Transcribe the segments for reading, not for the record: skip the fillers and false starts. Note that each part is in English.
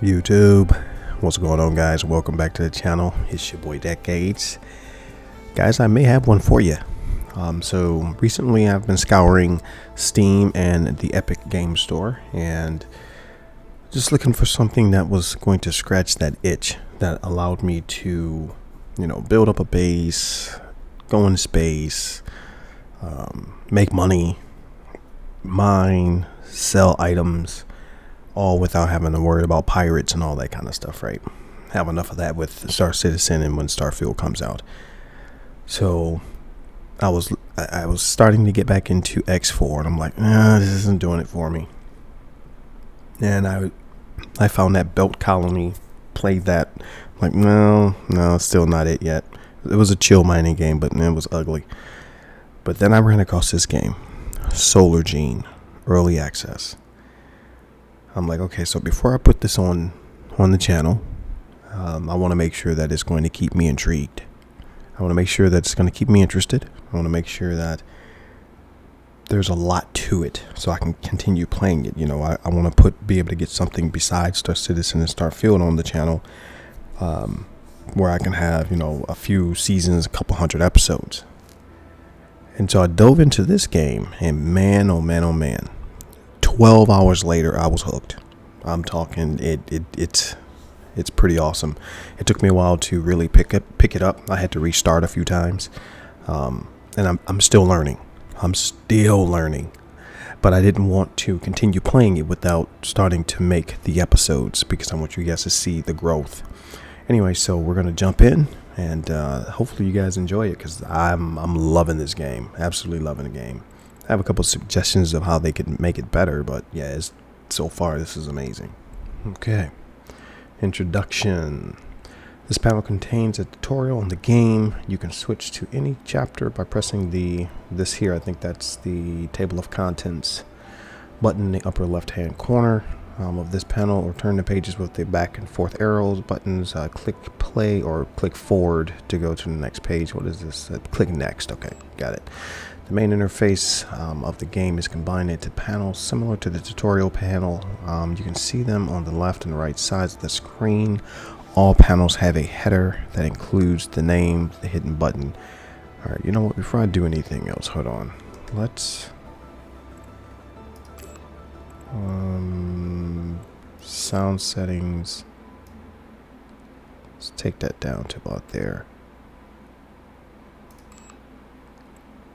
YouTube, what's going on, guys? Welcome back to the channel. It's your boy Decades. Guys, I may have one for you. So recently I've been scouring Steam and the Epic Game Store and just looking for something that was going to scratch that itch that allowed me to, build up a base, go into space, make money, mine, sell items, all without having to worry about pirates and all that kind of stuff, right? Have enough of that with Star Citizen and when Starfield comes out. So I was starting to get back into X4 and I'm like, this isn't doing it for me. And I found that Belt Colony, played that, like, no, still not it yet. It was a chill mining game, but it was ugly. But then I ran across this game, Solargene, early access. I'm like, okay, so before I put this on the channel, I want to make sure that it's going to keep me intrigued. I want to make sure that it's going to keep me interested. I want to make sure that there's a lot to it so I can continue playing it. I want to be able to get something besides Star Citizen and Starfield on the channel, where I can have, a few seasons, a couple hundred episodes. And so I dove into this game, and man, oh man, 12 hours later, I was hooked. I'm talking, it's pretty awesome. It took me a while to really pick it up. I had to restart a few times, and I'm still learning. But I didn't want to continue playing it without starting to make the episodes because I want you guys to see the growth. Anyway, so we're gonna jump in, and hopefully you guys enjoy it because I'm loving this game. Absolutely loving the game. I have a couple of suggestions of how they could make it better, but yeah, so far this is amazing. Okay. Introduction. This panel contains a tutorial on the game. You can switch to any chapter by pressing this here. I think that's the table of contents button in the upper left hand corner of this panel, or turn the pages with the back and forth arrows buttons. Click play or click forward to go to the next page. What is this? Click next. Okay, got it. The main interface of the game is combined into panels similar to the tutorial panel. You can see them on the left and right sides of the screen. All panels have a header that includes the name, the hidden button. All right, you know what? Before I do anything else, hold on. Let's sound settings. Let's take that down to about there.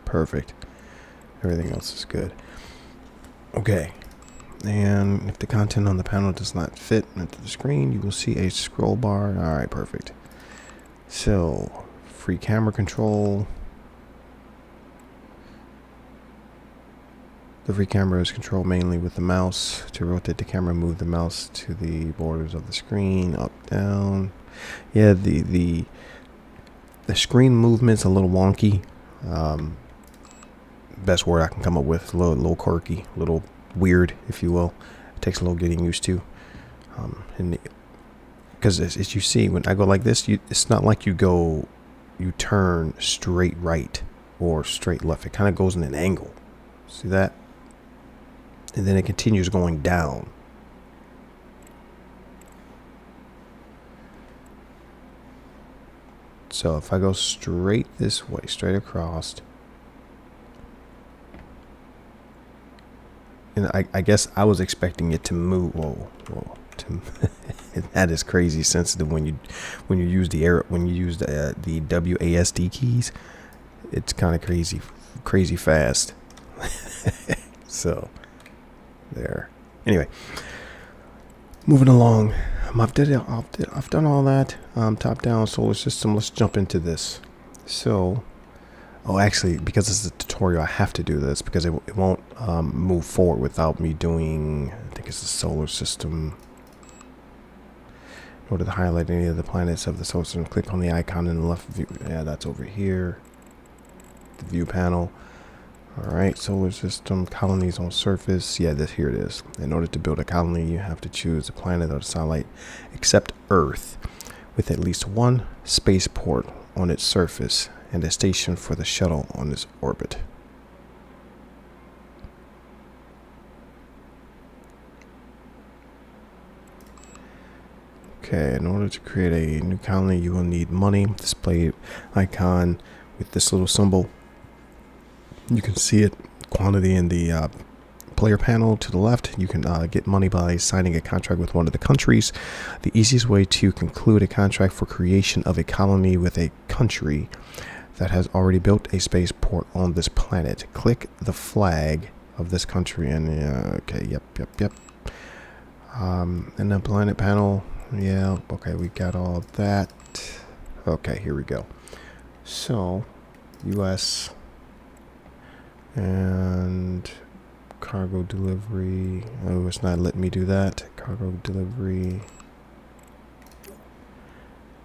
Perfect. Everything else is good. Okay. And if the content on the panel does not fit into the screen, you will see a scroll bar. All right, perfect. So, free camera control. The free camera is controlled mainly with the mouse. To rotate the camera, move the mouse to the borders of the screen, up, down. Yeah, the screen movement's a little wonky. Best word I can come up with, a little quirky, a little weird, if you will. It takes a little getting used to, because as you see, when I go like this, it's not like you turn straight right or straight left. It kind of goes in an angle. See that? And then it continues going down. So if I go straight this way, straight across, and I guess I was expecting it to move. Whoa. That is crazy sensitive when you use the WASD keys. It's kind of crazy fast. So there. Anyway, moving along. I've done all that. Top down solar system. Let's jump into this. So. Oh, actually, because this is a tutorial, I have to do this because it won't move forward without me doing, I think it's the solar system. In order to highlight any of the planets of the solar system, click on the icon in the left view. Yeah, that's over here. The view panel. All right, solar system, colonies on surface. Yeah, here it is. In order to build a colony, you have to choose a planet or satellite except Earth with at least one spaceport on its surface and a station for the shuttle on its orbit. Okay, in order to create a new colony, you will need money. Display icon with this little symbol. You can see it, quantity in the player panel to the left. You can get money by signing a contract with one of the countries. The easiest way to conclude a contract for creation of a colony with a country that has already built a spaceport on this planet. Click the flag of this country and okay, yep. And the planet panel, yeah, okay, we got all that. Okay, here we go. So, US and cargo delivery. Oh, it's not letting me do that. Cargo delivery.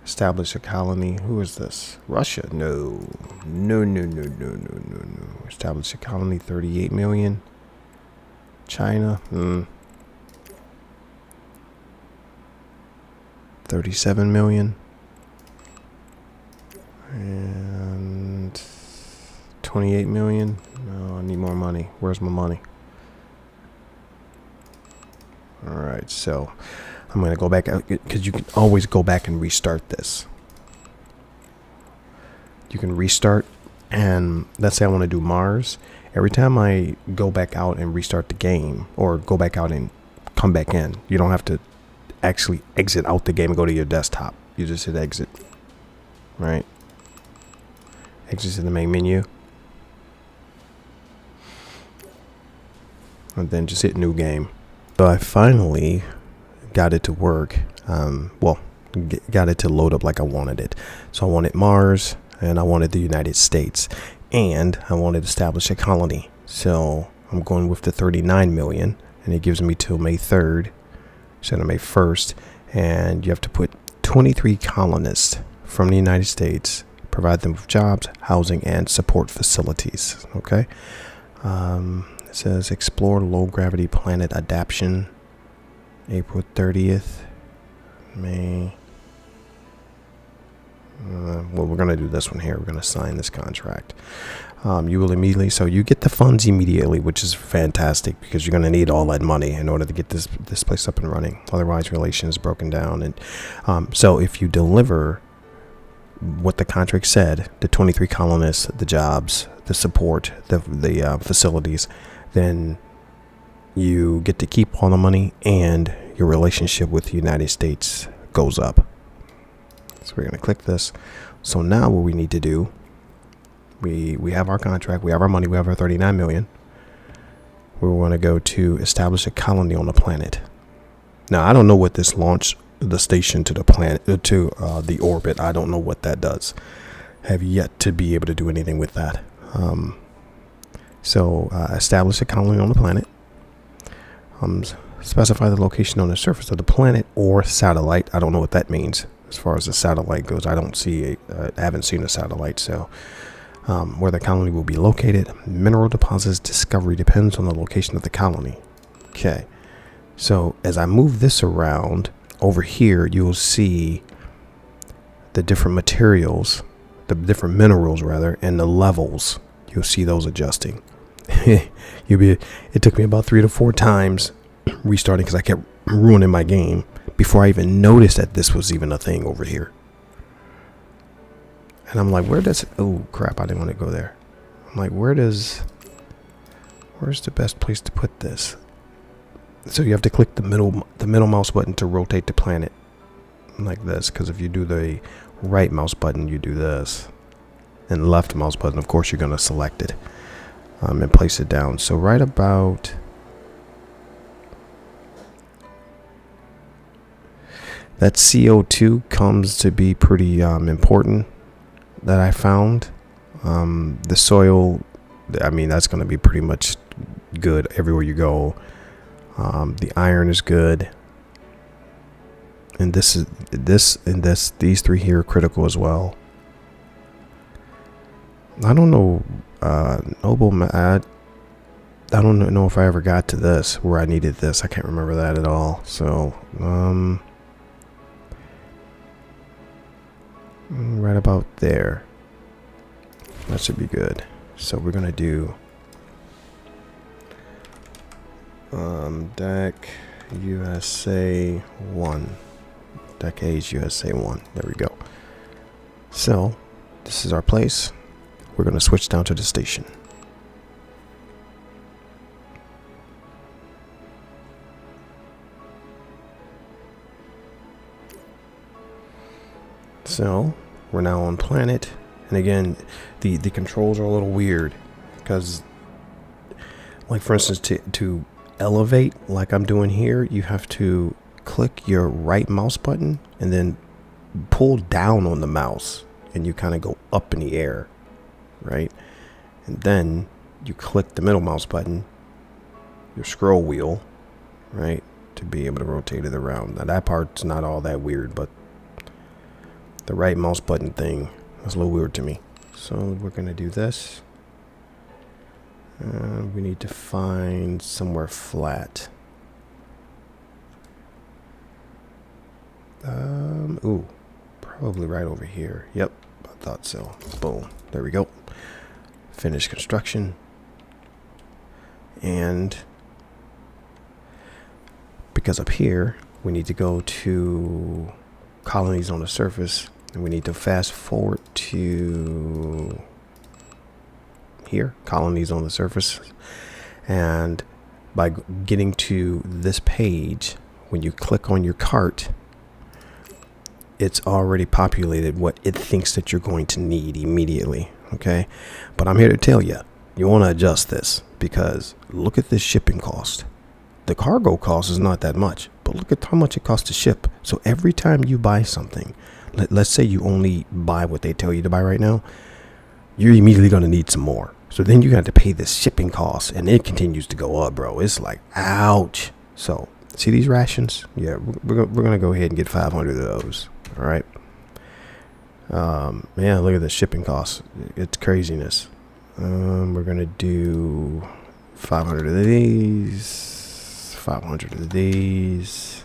Establish a colony. Who is this? Russia? No. Establish a colony. 38 million. China. 37 million. And 28 million. No, I need more money. Where's my money? Alright, so I'm going to go back out because you can always go back and restart this. You can restart, and let's say I want to do Mars. Every time I go back out and restart the game, or go back out and come back in, you don't have to actually exit out the game and go to your desktop. You just hit exit. Right? Exit to the main menu. And then just hit new game. So I finally got it to work. Got it to load up like I wanted it. So I wanted Mars, and I wanted the United States, and I wanted to establish a colony. So I'm going with the 39 million, and it gives me till May 3rd instead of May 1st. And you have to put 23 colonists from the United States, provide them with jobs, housing, and support facilities. Okay. It says explore low gravity planet adaptation, April 30th, May. Well, we're going to do this one here. We're going to sign this contract. You will immediately, so you get the funds immediately, which is fantastic because you're going to need all that money in order to get this place up and running. Otherwise, relations broken down. And so if you deliver what the contract said, the 23 colonists, the jobs, the support, the facilities, then you get to keep all the money, and your relationship with the United States goes up. So we're going to click this. So now what we need to do, we have our contract, we have our money, we have our 39 million. We want to go to establish a colony on the planet. Now, I don't know what this launched the station to the planet, to the orbit. I don't know what that does. Have yet to be able to do anything with that. So establish a colony on the planet. Specify the location on the surface of the planet or satellite. I don't know what that means as far as the satellite goes. I haven't seen a satellite. So where the colony will be located. Mineral deposits discovery depends on the location of the colony. Okay. So as I move this around over here, you'll see the different materials, the different minerals rather, and the levels. You'll see those adjusting. It took me about 3 to 4 times restarting because I kept ruining my game before I even noticed that this was even a thing over here. And I'm like, oh crap, I didn't want to go there. I'm like, where's the best place to put this? So you have to click the middle mouse button to rotate the planet like this, because if you do the right mouse button, you do this, and left mouse button, of course, you're going to select it and place it down. So right about that CO2 comes to be pretty important that I found. The soil, I mean, that's going to be pretty much good everywhere you go. The iron is good, and these 3 here are critical as well. I don't know, I don't know if I ever got to this where I needed this. I can't remember that at all. So right about there, that should be good. So we're gonna do deck USA 1. Decades USA 1. There we go. So this is our place. We're going to switch down to the station. So we're now on planet, and again the controls are a little weird because, like, for instance, to elevate like I'm doing here, you have to click your right mouse button and then pull down on the mouse, and you kind of go up in the air, right? And then you click the middle mouse button, your scroll wheel, right, to be able to rotate it around. Now that part's not all that weird, but the right mouse button thing was a little weird to me. So we're gonna do this. We need to find somewhere flat. Ooh, probably right over here. Yep, I thought so. Boom, there we go. Finish construction. And because up here we need to go to colonies on the surface, and we need to fast forward to here, colonies on the surface. And by getting to this page, when you click on your cart, it's already populated what it thinks that you're going to need immediately. Okay, but I'm here to tell you, you want to adjust this, because look at this shipping cost. The cargo cost is not that much, but look at how much it costs to ship. So every time you buy something, let's say you only buy what they tell you to buy right now, you're immediately going to need some more. So then you got to pay this shipping cost, and it continues to go up, bro. It's like, ouch. So see these rations? Yeah, we're going to go ahead and get 500 of those. All right. Man, look at the shipping costs. It's craziness. We're going to do 500 of these, 500 of these,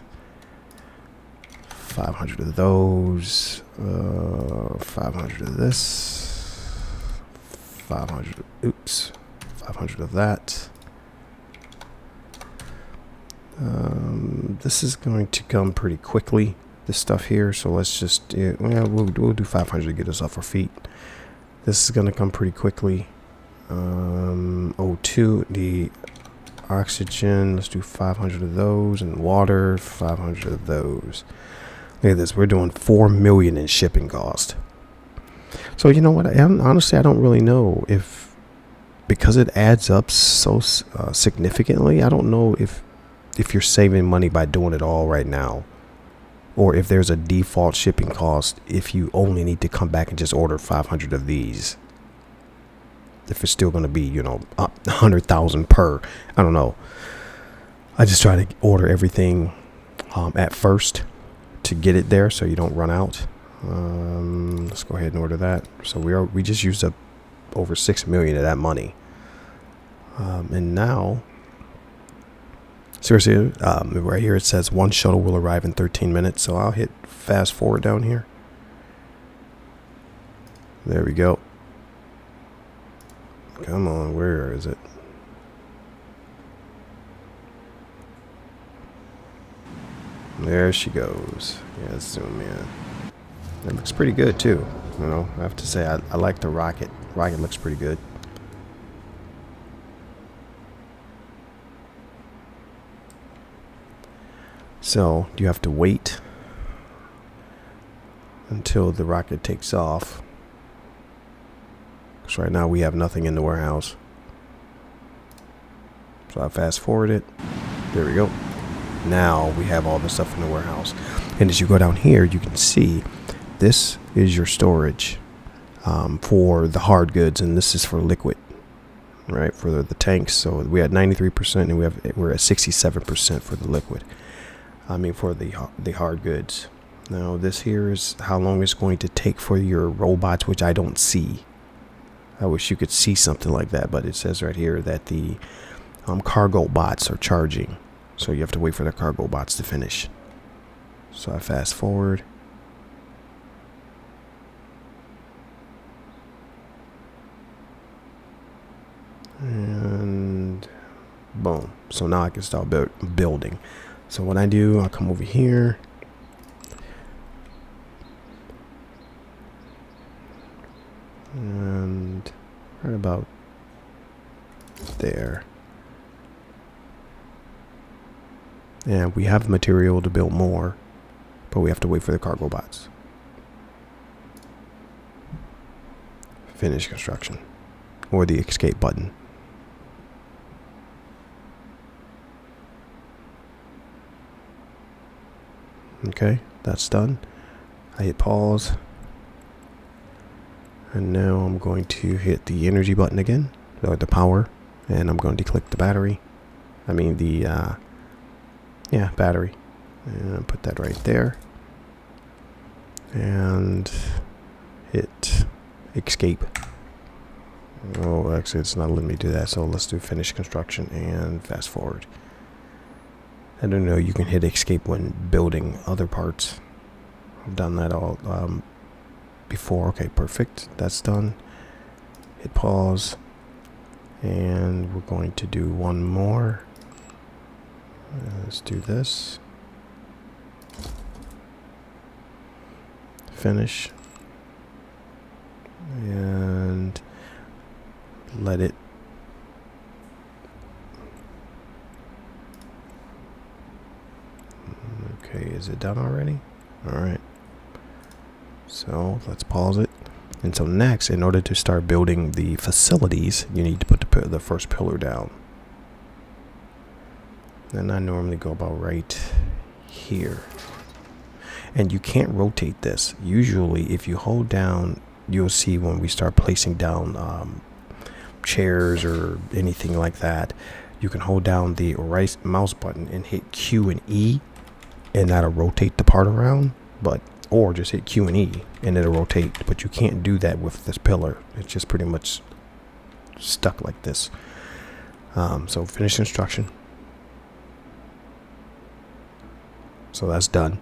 500 of those, 500 of this, 500, oops, 500 of that. This is going to come pretty quickly, this stuff here, so let's just, we'll do 500 to get us off our feet. This is going to come pretty quickly. O2, the oxygen, let's do 500 of those, and water, 500 of those. Look at this, we're doing 4 million in shipping cost. So you know what, honestly I don't really know if, because it adds up so significantly, I don't know if you're saving money by doing it all right now, or if there's a default shipping cost if you only need to come back and just order 500 of these. If it's still going to be, you know, 100,000 per, I don't know. I just try to order everything at first to get it there so you don't run out. Let's go ahead and order that. So we just used up over 6 million of that money. And now, seriously, right here it says 1 shuttle will arrive in 13 minutes. So I'll hit fast forward down here. There we go. Come on, where is it? There she goes. Yeah, let's zoom in. It looks pretty good too. You know, I have to say I like the rocket. Rocket looks pretty good. So you have to wait until the rocket takes off. Because right now we have nothing in the warehouse. So I fast forward it. There we go. Now we have all the stuff in the warehouse. And as you go down here, you can see this is your storage for the hard goods, and this is for liquid, right? For the tanks. So we had 93%, and we're at 67% for the liquid. I mean, for the hard goods. Now this here is how long it's going to take for your robots, which I don't see. I wish you could see something like that, but it says right here that the cargo bots are charging. So you have to wait for the cargo bots to finish. So I fast forward. And boom. So now I can start building. So what I do, I'll come over here. Right about there. And we have material to build more, but we have to wait for the cargo bots. Finish construction. Or the escape button. Okay, that's done. I hit pause. And now I'm going to hit the energy button again, or the power, and I'm going to click the battery. I mean the, yeah, battery. And put that right there. And hit escape. Oh, actually it's not letting me do that, so let's do finish construction and fast forward. I don't know, you can hit escape when building other parts. I've done that all before. Okay, perfect. That's done. Hit pause. And we're going to do one more. Let's do this. Finish. And let it. Okay, is it done already? All right. So let's pause it. And so next, in order to start building the facilities, you need to put the first pillar down. And I normally go about right here. And you can't rotate this. Usually, if you hold down, you'll see when we start placing down chairs or anything like that, you can hold down the right mouse button and hit Q and E, and that'll rotate the part around. Or just hit Q and E and it'll rotate. But you can't do that with this pillar. It's just pretty much stuck like this. So finish construction. So that's done.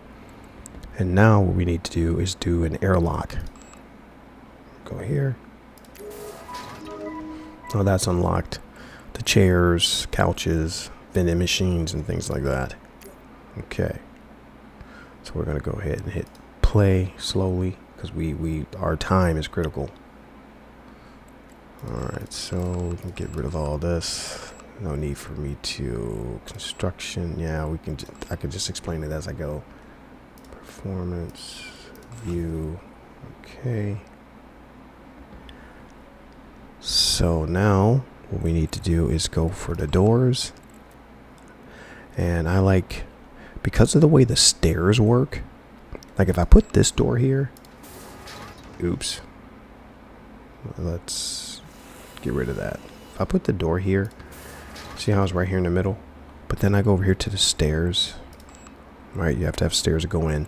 And now what we need to do is do an airlock. Go here. Oh, that's unlocked. The chairs, couches, vending machines, and things like that. Okay. So we're gonna go ahead and hit play slowly because our time is critical. All right, so we can get rid of all this. No need for me to construction. Yeah, we can. I can just explain it as I go. Performance view. Okay. So now what we need to do is go for the doors. And I like, because of the way the stairs work, like if I put this door here, oops, let's get rid of that. If I put the door here, see how it's right here in the middle, but then I go over here to the stairs, right? You have to have stairs to go in.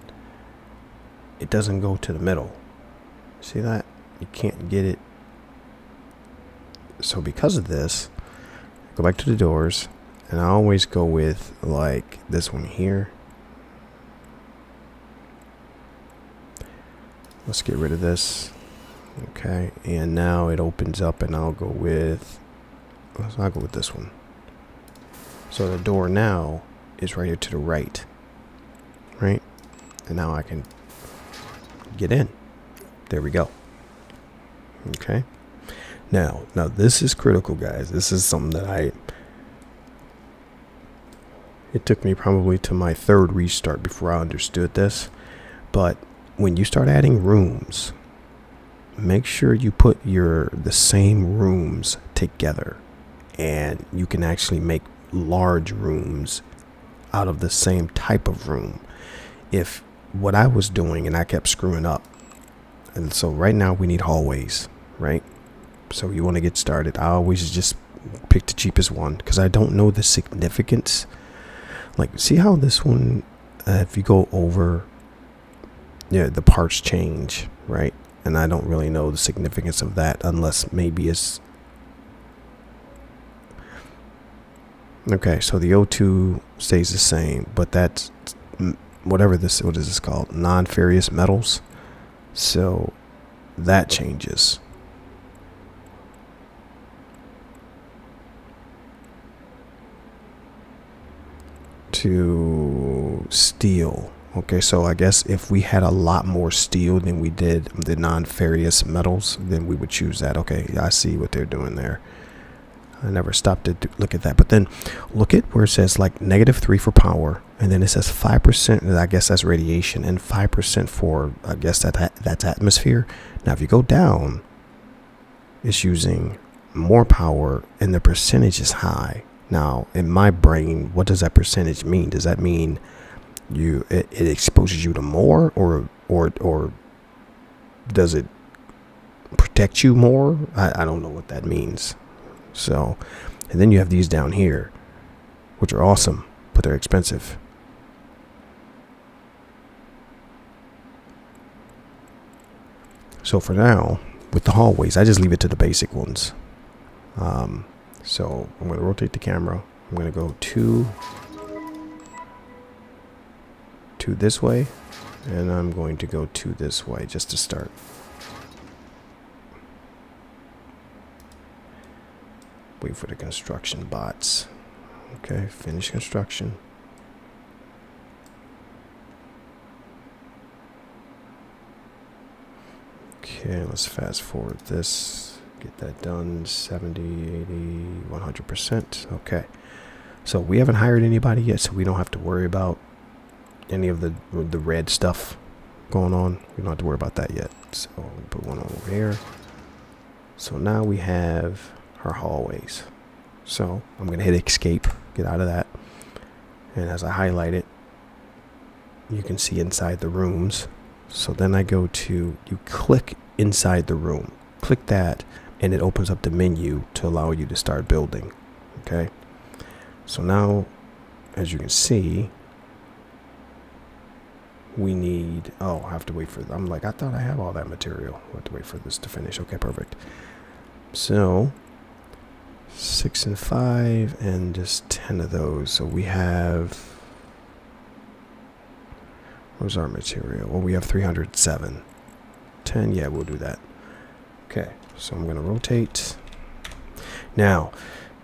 It doesn't go to the middle. See that? You can't get it. So because of this, go back to the doors, and I always go with like this one here. Let's get rid of this. Okay, and now it opens up, and I'll go with this one. So the door now is right here to the right, right? And now I can get in. There we go. Okay. Now this is critical, guys. This is something that it took me probably to my third restart before I understood this. But when you start adding rooms, make sure you put the same rooms together, and you can actually make large rooms out of the same type of room. If what I was doing, and I kept screwing up, and so right now we need hallways, right? So you want to get started, I always just pick the cheapest one because I don't know the significance. Like, see how this one, if you go over, yeah, the parts change, right? And I don't really know the significance of that unless maybe it's okay. So the O2 stays the same, but that's what is this called? Non-ferrous metals. So that changes to steel. Okay, so I guess if we had a lot more steel than we did the non-ferrous metals, then we would choose that. Okay, I see what they're doing there. I never stopped to look at that. But then look at where it says like -3 for power, and then it says 5%. I guess that's radiation, and 5% for, I guess that's atmosphere. Now, if you go down, it's using more power, and the percentage is high. Now, in my brain, what does that percentage mean? Does that mean it exposes you to more, or does it protect you more? I don't know what that means. So, and then you have these down here, which are awesome, but they're expensive. So for now, with the hallways, I just leave it to the basic ones. So I'm going to rotate the camera. I'm going to go to this way, and I'm going to go to this way just to start. Wait for the construction bots. Okay, finish construction. Okay, let's fast forward this. Get that done. 70, 80, 100%. Okay. So we haven't hired anybody yet, so we don't have to worry about any of the red stuff going on. We don't have to worry about that yet. So we'll put one over here. So now we have our hallways. So I'm going to hit escape, get out of that. And as I highlight it, you can see inside the rooms. So then I go to, you click inside the room, click that, and it opens up the menu to allow you to start building. Okay. So now, as you can see, we need, oh, I have to wait for, I'm like, I thought I have all that material. I have to wait for this to finish. Okay, perfect. So 6 and 5 and just 10 of those. So we have, where's our material? Well, we have 307. 10, yeah, we'll do that. Okay, so I'm going to rotate. Now,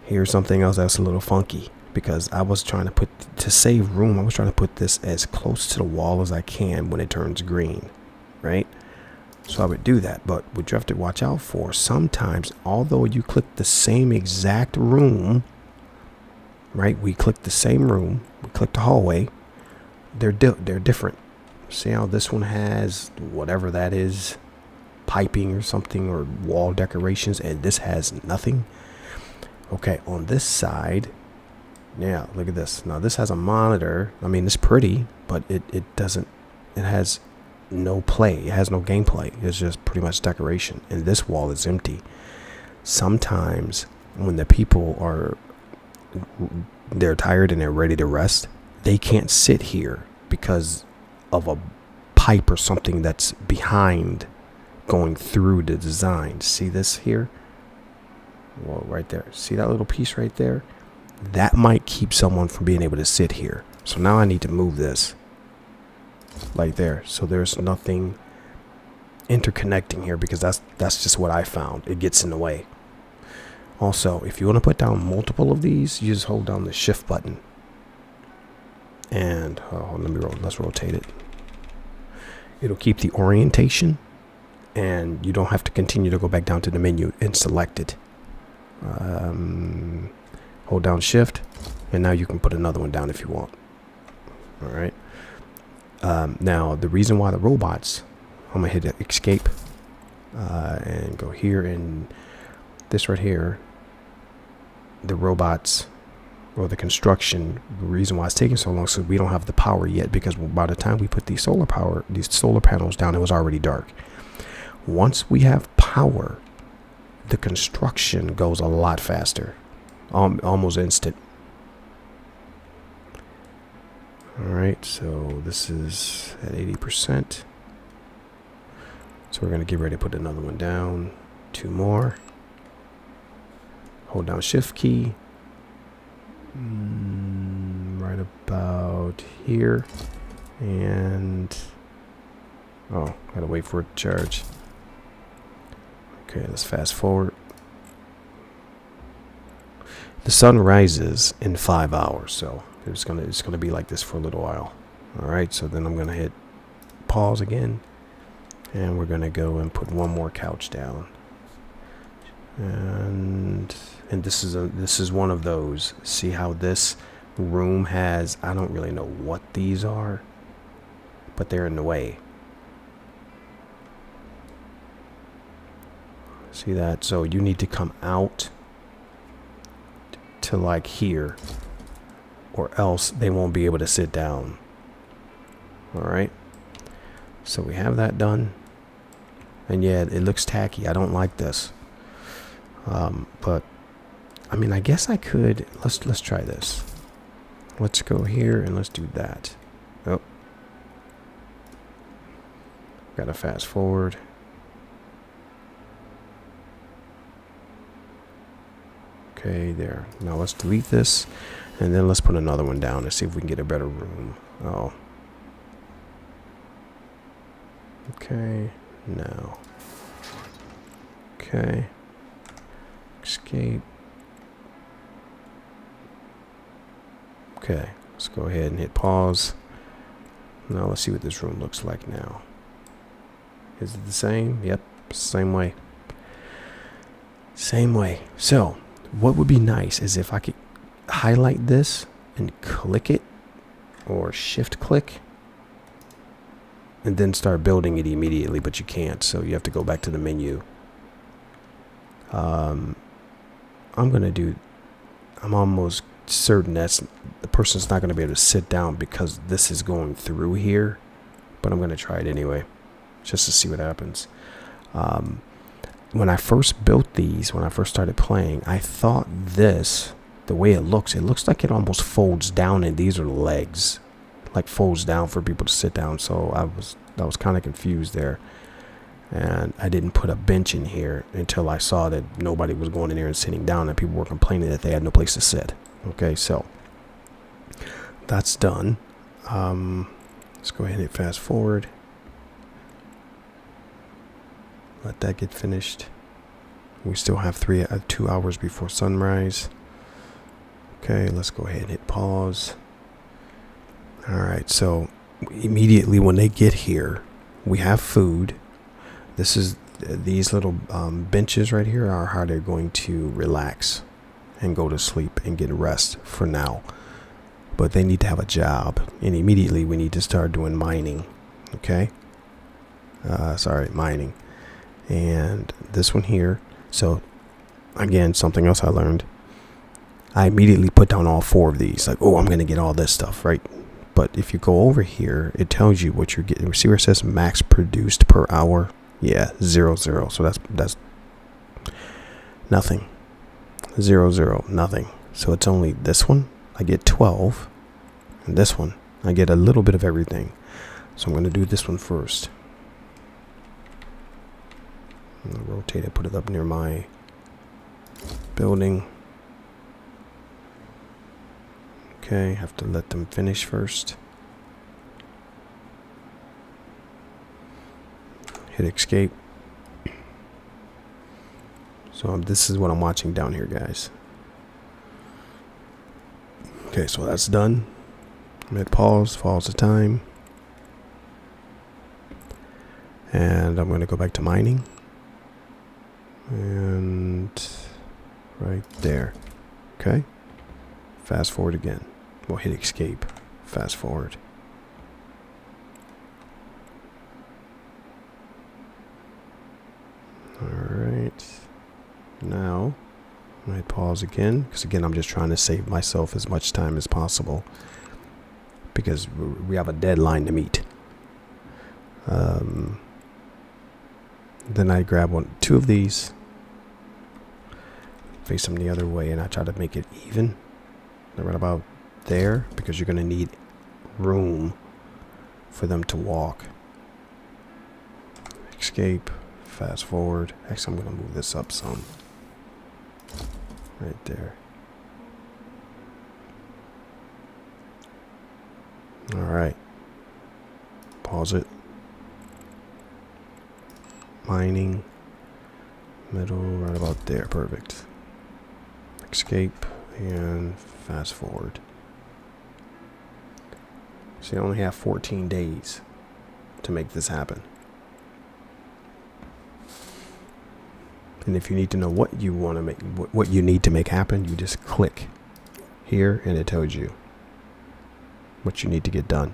here's something else that's a little funky, because I was trying to put, to save room, I was trying to put this as close to the wall as I can when it turns green, right? So I would do that, but what you have to watch out for, sometimes, although you click the same exact room, right? We click the same room, we click the hallway, they're different. See how this one has whatever that is, piping or something, or wall decorations, and this has nothing. Okay, on this side, yeah, look at this. Now this has a monitor. I mean, it's pretty, but it doesn't, it has no play. It has no gameplay. It's just pretty much decoration. And this wall is empty. Sometimes when the people are, they're tired and they're ready to rest, they can't sit here because of a pipe or something that's behind going through the design. See this here? Well, right there. See that little piece right there? That might keep someone from being able to sit here. So now I need to move this like there. So there's nothing interconnecting here, because that's just what I found. It gets in the way. Also, if you want to put down multiple of these, you just hold down the shift button. And let's rotate it. It'll keep the orientation, and you don't have to continue to go back down to the menu and select it. Hold down shift, and now you can put another one down if you want. All right. Now the reason why the robots, I'm gonna hit escape and go here, and this right here, the robots, or the construction, the reason why it's taking so long, so we don't have the power yet, because by the time we put these solar panels down, it was already dark. Once we have power, the construction goes a lot faster, almost instant. All right, so this is at 80%. So we're gonna get ready to put another one down. 2 more. Hold down shift key. Right about here. And oh, gotta wait for it to charge. Okay, let's fast forward. The sun rises in 5 hours, so it's gonna be like this for a little while. Alright, so then I'm going to hit pause again. And we're going to go and put one more couch down. And this is one of those. See how this room has, I don't really know what these are, but they're in the way. See that? So you need to come out to like here, or else they won't be able to sit down. Alright, so we have that done. And yeah, it looks tacky. I don't like this. But I mean, I guess I could. Let's try this. Let's go here and let's do that. Oh, gotta fast forward. Okay, there. Now let's delete this, and then let's put another one down and see if we can get a better room. Oh. Okay. No. Okay. Escape. Okay, let's go ahead and hit pause. Now let's see what this room looks like now. Is it the same? Yep, same way. Same way. So, what would be nice is if I could highlight this and click it, or shift click, and then start building it immediately, but you can't, so you have to go back to the menu. I'm almost certain that's the person's not going to be able to sit down because this is going through here, but I'm going to try it anyway just to see what happens. When I first built these, when I first started playing, I thought this, the way it looks like it almost folds down, and these are the legs, like folds down for people to sit down. So I was kind of confused there. And I didn't put a bench in here until I saw that nobody was going in there and sitting down, and people were complaining that they had no place to sit. Okay, so that's done. Let's go ahead and hit fast forward. Let that get finished. We still have 2 hours before sunrise. Okay, let's go ahead and hit pause. All right, so immediately when they get here, we have food. This is these little benches right here are how they're going to relax and go to sleep and get rest for now. But they need to have a job, and immediately we need to start doing mining. Okay. Mining. And this one here. So again, something else I learned. I immediately put down all 4 of these. Like, oh, I'm going to get all this stuff, right? But if you go over here, it tells you what you're getting. See where it says max produced per hour? Yeah, 0, 0. So that's nothing. 0, 0, nothing. So it's only this one. I get 12. And this one, I get a little bit of everything. So I'm going to do this one first. I'm going to rotate it, put it up near my building. Okay, have to let them finish first. Hit escape. So this is what I'm watching down here, guys. Okay, so that's done. I'm gonna hit pause the time. And I'm going to go back to mining. And right there. Okay. Fast forward again. We'll hit escape. Fast forward. Alright. Now, I might pause again, because again, I'm just trying to save myself as much time as possible, because we have a deadline to meet. Then I grab 2 of these, face them the other way, and I try to make it even. Right about there, because you're going to need room for them to walk. Escape. Fast forward. Actually, I'm going to move this up some. Right there. Alright. Pause it. Mining. Middle, right about there. Perfect. Escape and fast forward. So you only have 14 days to make this happen. And if you need to know what you want to make, what you need to make happen, you just click here and it tells you what you need to get done.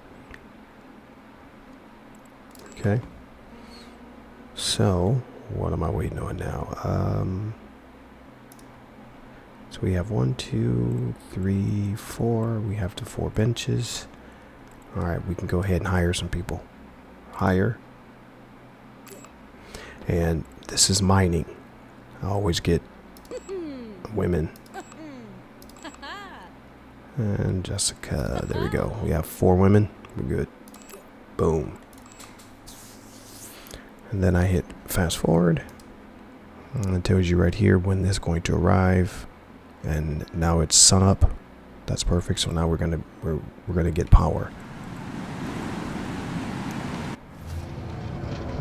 Okay. So what am I waiting on now? So we have 1, 2, 3, 4. We have the 4 benches. All right, we can go ahead and hire some people. Hire. And this is mining. I always get women. And Jessica, there we go. We have 4 women. We're good. Boom. And then I hit fast forward. And it tells you right here when this is going to arrive. And now it's sun up. That's perfect. So now we're gonna get power.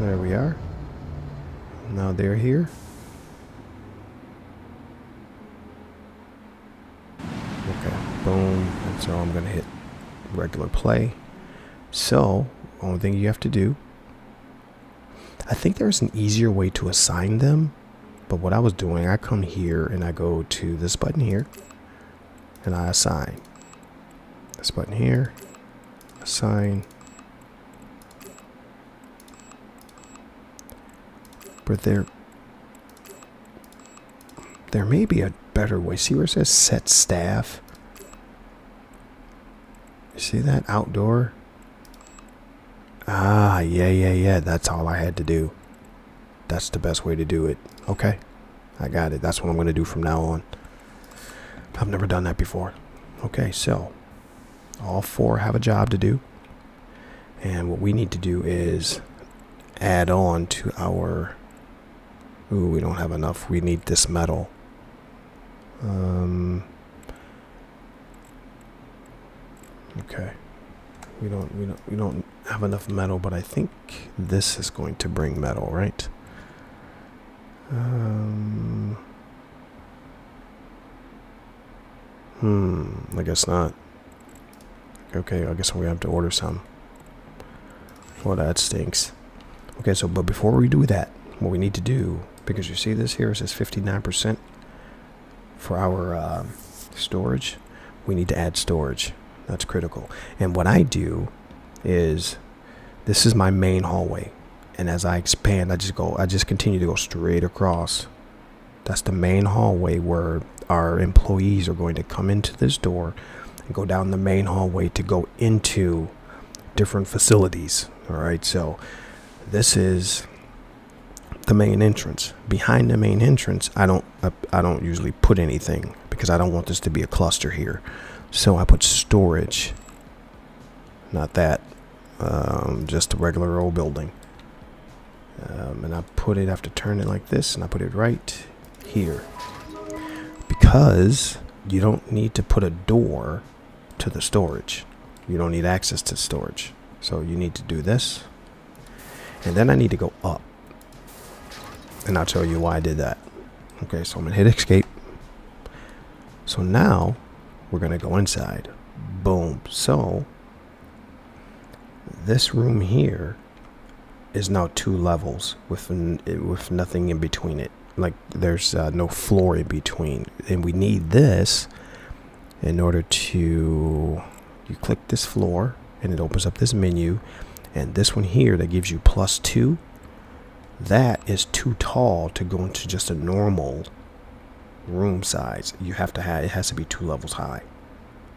There we are. Now they're here. Okay, boom. And so I'm gonna hit regular play. So only thing you have to do, I think there's an easier way to assign them, but what I was doing, I come here and I go to this button here and I assign. This button here, assign. But there may be a better way. See where it says set staff? You see that? Outdoor? Ah, yeah. That's all I had to do. That's the best way to do it. Okay. I got it. That's what I'm going to do from now on. I've never done that before. Okay, so all 4 have a job to do. And what we need to do is add on to our... Ooh, we don't have enough. We need this metal. Okay. We don't have enough metal, but I think this is going to bring metal, right? I guess not. Okay, I guess we have to order some. Well, that stinks. Okay, so but before we do that, what we need to do, because you see this here, it says 59% for our storage. We need to add storage. That's critical. And what I do is, this is my main hallway, and as I expand, I just continue to go straight across. That's the main hallway where our employees are going to come into this door and go down the main hallway to go into different facilities. All right, so this is the main entrance. Behind the main entrance, I don't usually put anything because I don't want this to be a cluster here. So I put storage, not that, just a regular old building. And I have to turn it like this, and I put it right here. Because you don't need to put a door to the storage. You don't need access to storage. So you need to do this. And then I need to go up. And I'll tell you why I did that. Okay, so I'm going to hit escape. So now we're going to go inside. Boom. So this room here is now 2 levels with nothing in between it. Like there's no floor in between. And we need this in order to, you click this floor and it opens up this menu. And this one here that gives you +2, that is too tall to go into just a normal room size. It has to be 2 levels high.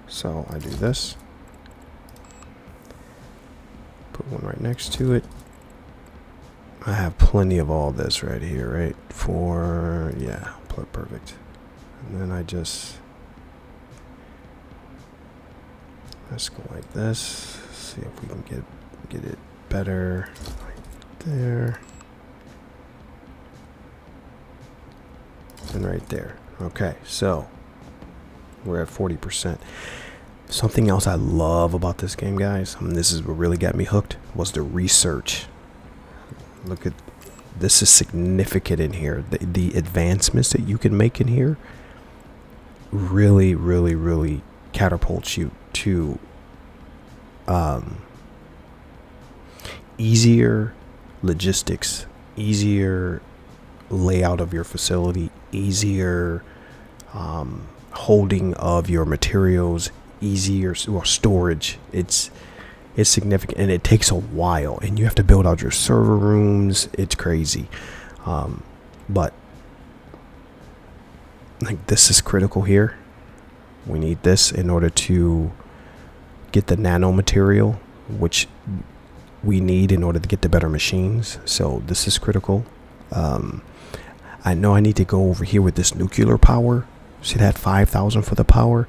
So I do this, put one right next to it. I have plenty of all this right here, right? Yeah, perfect. And then let's go like this. See if we can get it better. Right there. And right there. Okay, so we're at 40%. Something else I love about this game, guys, and this is what really got me hooked, was the research. Look at this, is significant in here. The advancements that you can make in here really catapults you to easier logistics, easier layout of your facility, easier holding of your materials, easier storage. It's significant, and it takes a while, and you have to build out your server rooms. It's crazy. But like, this is critical here. We need this in order to get the nano material, which we need in order to get the better machines. So this is critical. I know I need to go over here with this nuclear power. See that 5,000 for the power,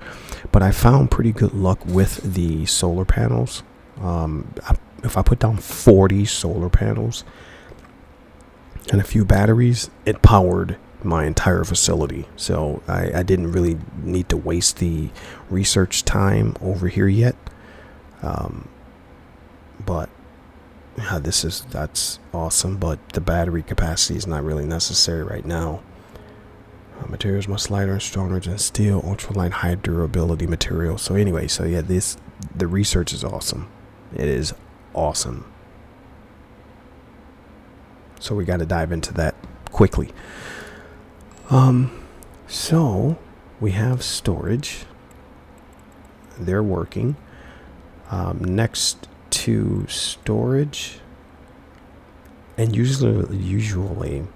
but I found pretty good luck with the solar panels. If I put down 40 solar panels and a few batteries, it powered my entire facility. So I didn't really need to waste the research time over here yet. But yeah, that's awesome. But the battery capacity is not really necessary right now. Materials much lighter and stronger than steel, ultralight, high durability material. So anyway, so yeah, the research is awesome. It is awesome. So we got to dive into that quickly. So we have storage. They're working. Next to storage, and usually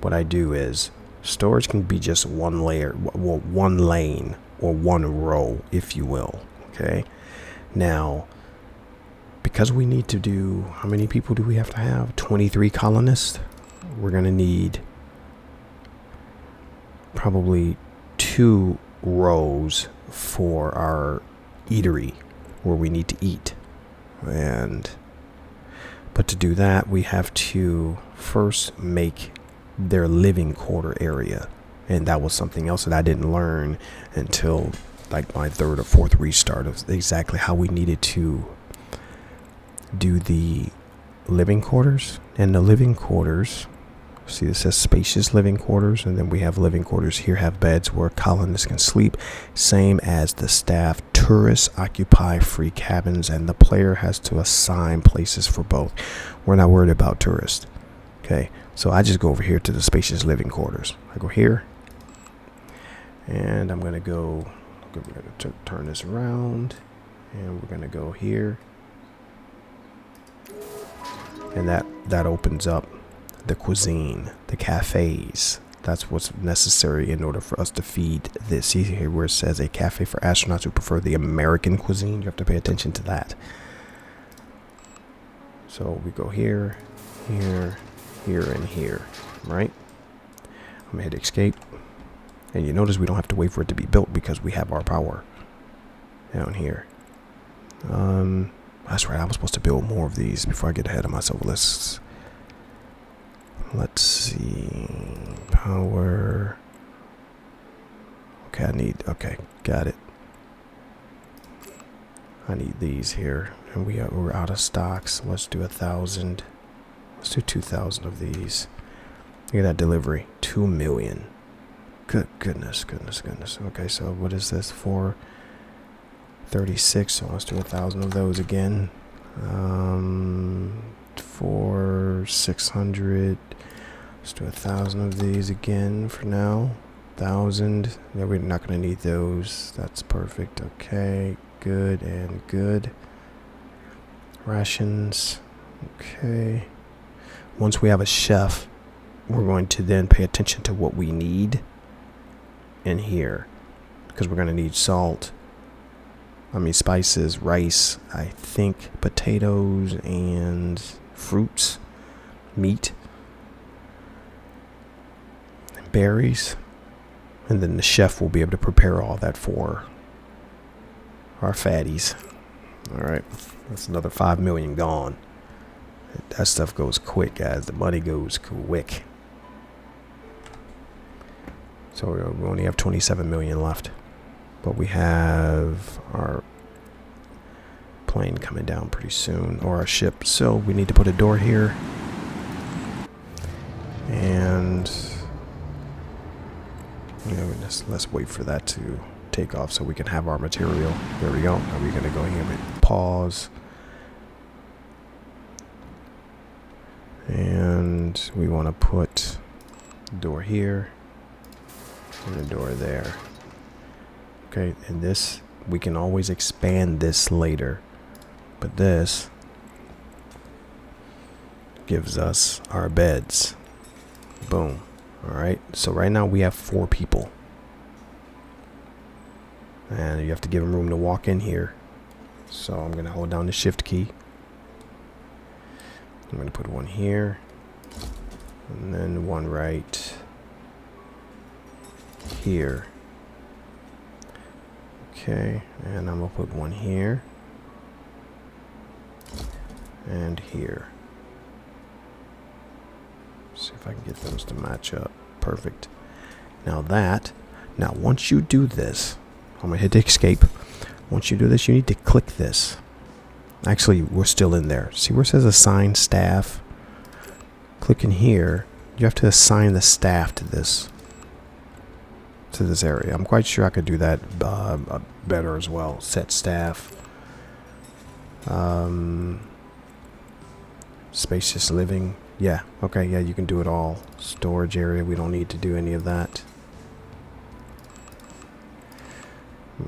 what I do is, storage can be just one layer, well, one lane or one row, if you will. Okay. Now, because we need to do, how many people do we have to have? 23 colonists. We're going to need probably 2 rows for our eatery where we need to eat. But to do that, we have to first make their living quarter area, and that was something else that I didn't learn until like my 3rd or 4th restart, of exactly how we needed to do the living quarters. And the living quarters, see, this says spacious living quarters, and then we have living quarters here, have beds where colonists can sleep, same as the staff. Tourists occupy free cabins, and the player has to assign places for both. We're not worried about tourists. Okay, so I just go over here to the spacious living quarters. I go here, and I'm going to turn this around, and we're going to go here, and that opens up the cuisine, the cafes. That's what's necessary in order for us to feed this. See here where it says a cafe for astronauts who prefer the American cuisine. You have to pay attention to that. So we go here, here, here, and here, right? I'm gonna hit escape, and you notice we don't have to wait for it to be built because we have our power down here. That's right, I was supposed to build more of these before I get ahead of myself. Let's see, power. Okay, got it. I need these here, and we're out of stock, so let's do 1,000. Let's do 2,000 of these. Look at that delivery, 2 million. Goodness. Okay, so what is this for? 36. So let's do 1,000 of those again. For 600. Let's do 1,000 of these again for now. 1,000. Yeah, we're not going to need those. That's perfect. Okay, good and good. Rations. Okay. Once we have a chef, we're going to then pay attention to what we need in here, because we're going to need salt. Spices, rice, I think potatoes and fruits, meat, berries, and then the chef will be able to prepare all that for our fatties. All right, that's another 5 million gone. That stuff goes quick, guys. The money goes quick. So we only have 27 million left, but we have our plane coming down pretty soon, or our ship. So we need to put a door here, and let's wait for that to take off so we can have our material. There we go. Are we gonna go here and pause? And we want to put a door here and a door there. Okay, and this, we can always expand this later, but this gives us our beds. Boom. All right, so right now we have 4 people, and you have to give them room to walk in here. So I'm gonna hold down the shift key. I'm gonna put one here, and then one right here. Okay, and I'm gonna put one here and here. See if I can get those to match up. Perfect. Now once you do this, I'm gonna hit escape. Once you do this, you need to click this. Actually, we're still in there. See where it says assign staff? Click in here. You have to assign the staff to this area. I'm quite sure I could do that better as well. Set staff. Spacious living. Yeah, okay, yeah, you can do it all. Storage area, we don't need to do any of that.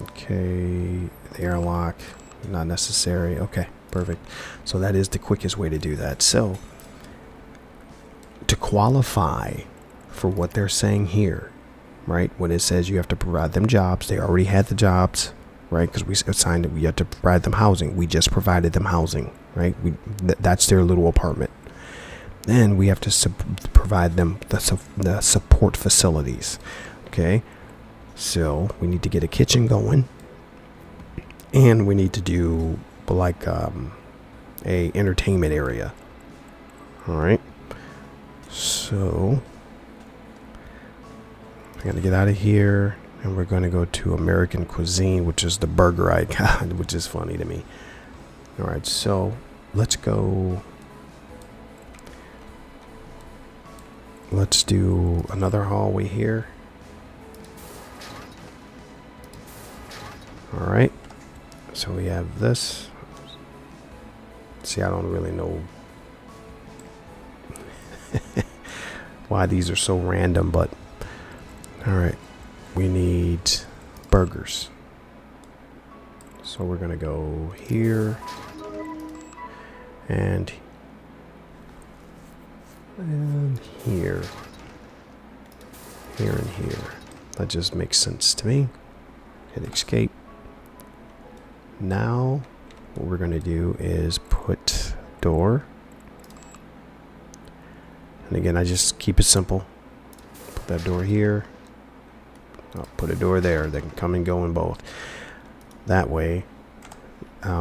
Okay, the airlock, not necessary. Okay, perfect. So that is the quickest way to do that. So, to qualify for what they're saying here, right, when it says you have to provide them jobs, they already had the jobs, right, because we assigned it, we had to provide them housing. We just provided them housing, right? That's their little apartment. Then we have to provide them the support facilities. Okay, so we need to get a kitchen going, and we need to do like a entertainment area. All right, so we're gonna get out of here, and we're gonna go to American cuisine, which is the burger icon, which is funny to me. All right, so let's go. Let's do another hallway here. All right, so we have this. See, I don't really know why these are so random, but all right, we need burgers. So we're gonna go here and here, here and here. That just makes sense to me. Hit escape. Now what we're going to do is put door, and again I just keep it simple. Put that door here. I'll put a door there. They can come and go in both. That way,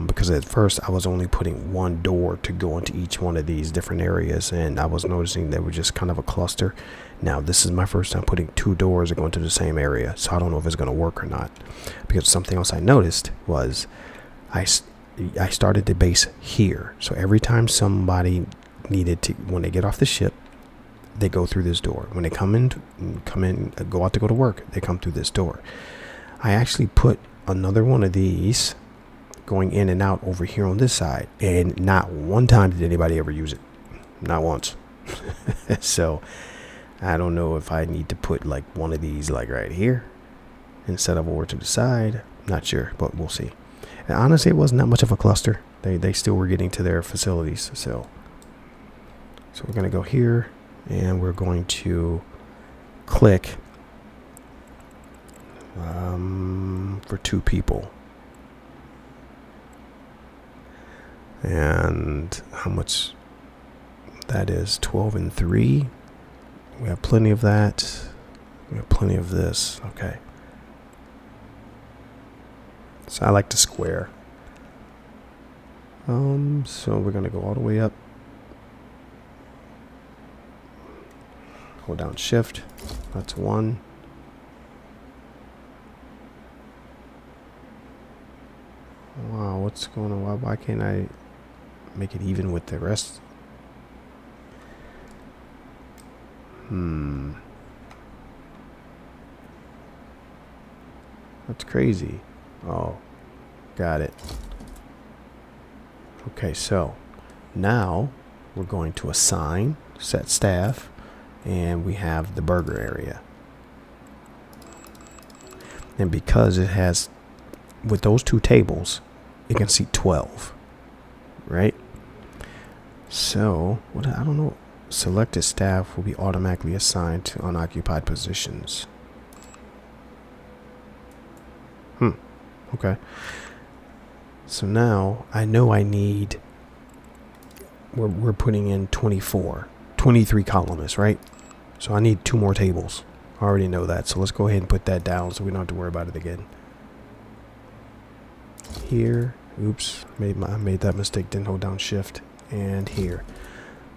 because at first I was only putting one door to go into each one of these different areas, and I was noticing they were just kind of a cluster. Now this is my first time putting 2 doors that go into the same area, so I don't know if it's going to work or not. Because something else I noticed was I started the base here, so every time somebody needed to, when they get off the ship, they go through this door. When they go out to go to work, they come through this door. I actually put another one of these going in and out over here on this side, and not one time did anybody ever use it. Not once. So I don't know if I need to put like one of these like right here instead of over to the side. Not sure, but we'll see. And honestly, it wasn't that much of a cluster. They still were getting to their facilities. So we're gonna go here, and we're going to click for 2 people. And how much that is? 12 and 3. We have plenty of that. We have plenty of this. Okay. So I like to square. So we're gonna go all the way up. Hold down shift. That's 1. Wow, what's going on? Why can't I make it even with the rest? That's crazy. Oh, got it. Okay, so now we're going to assign, set staff, and we have the burger area. And because it has, with those two tables, it can seat 12, right? So, I don't know. Selected staff will be automatically assigned to unoccupied positions. Okay. So now I know I need, we're putting in 23 columnists, right? So I need 2 more tables. I already know that. So let's go ahead and put that down so we don't have to worry about it again. Here. Oops. I made that mistake. Didn't hold down shift. And here.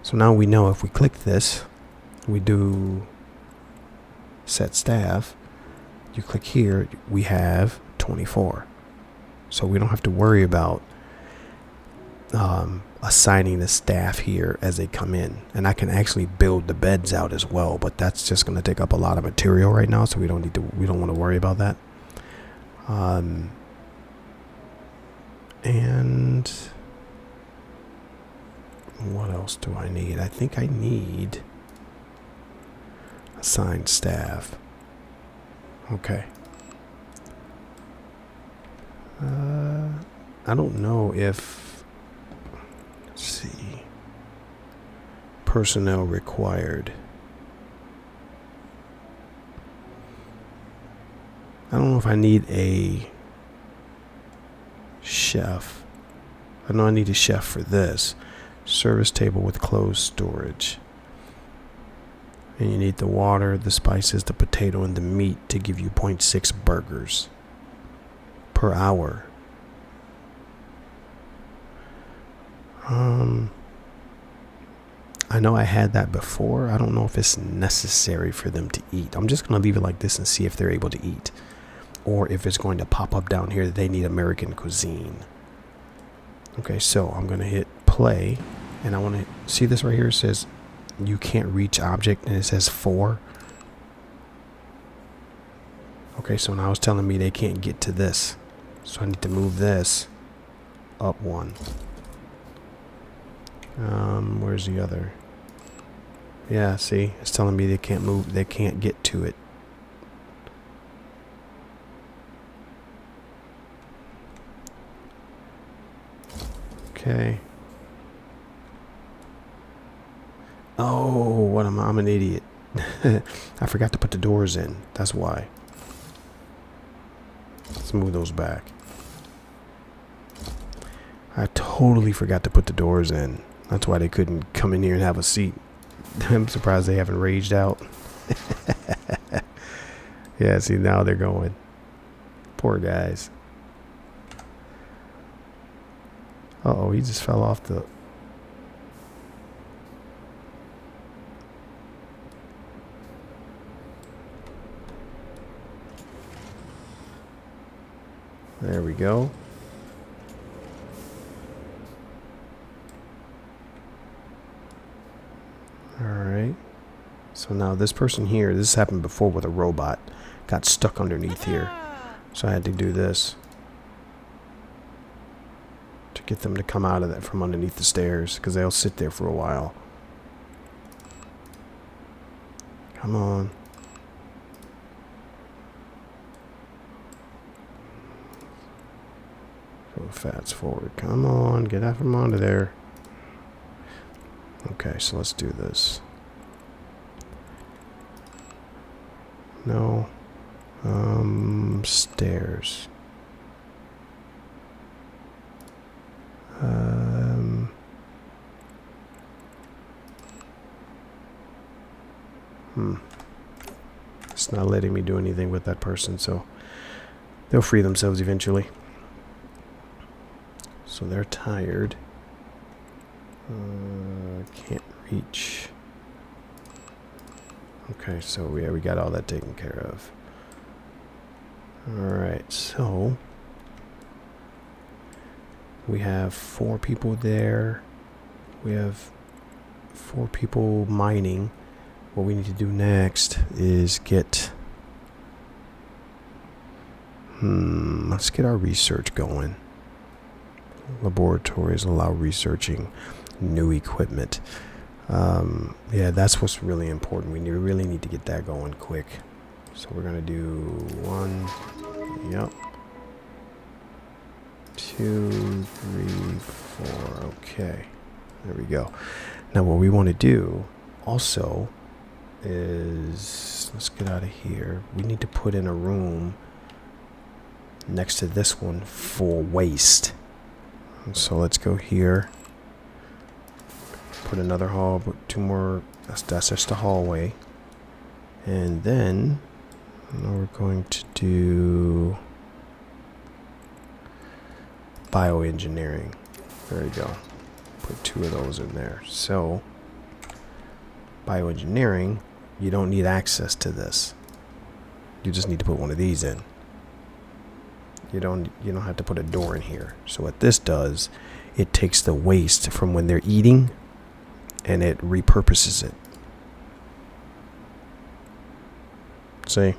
So now we know if we click this, we do set staff. You click here, we have 24. So we don't have to worry about assigning the staff here as they come in. And I can actually build the beds out as well, but that's just going to take up a lot of material right now, so we don't want to worry about that. And what else do I need? I think I need assigned staff. Okay. I don't know if, let's see, personnel required. I don't know if I need a chef. I know I need a chef for this. Service table with closed storage. And you need the water, the spices, the potato, and the meat to give you 0.6 burgers per hour. I know I had that before. I don't know if it's necessary for them to eat. I'm just going to leave it like this and see if they're able to eat. Or if it's going to pop up down here that they need American cuisine. Okay, so I'm going to hit play. And I want to see this right here. It says you can't reach object. And it says 4. Okay, so now it's telling me they can't get to this. So I need to move this up 1. Where's the other? Yeah, see, it's telling me they can't move, they can't get to it. Okay. Oh, I'm an idiot. I forgot to put the doors in. That's why. Let's move those back. I totally forgot to put the doors in. That's why they couldn't come in here and have a seat. I'm surprised they haven't raged out. Yeah, see, now they're going. Poor guys. Uh-oh, he just fell off the... There we go. Alright. So now this person here, this happened before with a robot, got stuck underneath here. So I had to do this to get them to come out of that from underneath the stairs, because they'll sit there for a while. Come on. Go fast forward. Come on, get out from under there. Okay, so let's do this. No. Stairs. It's not letting me do anything with that person, so they'll free themselves eventually. So they're tired. Can't reach. Okay, so yeah, we got all that taken care of. Alright, so we have 4 people there. We have 4 people mining. What we need to do next is get... let's get our research going. Laboratories allow researching. New equipment. Yeah, that's what's really important. We really need to get that going quick. So we're gonna do 1, yep, 2, 3, 4. Okay, there we go. Now what we want to do also is, let's get out of here. We need to put in a room next to this one for waste. So let's go here. Put another hall, put 2 more. That's just the hallway. And then we're going to do bioengineering. There you go. Put 2 of those in there. So bioengineering, you don't need access to this. You just need to put one of these in. You don't have to put a door in here. So what this does, it takes the waste from when they're eating and it repurposes it. See?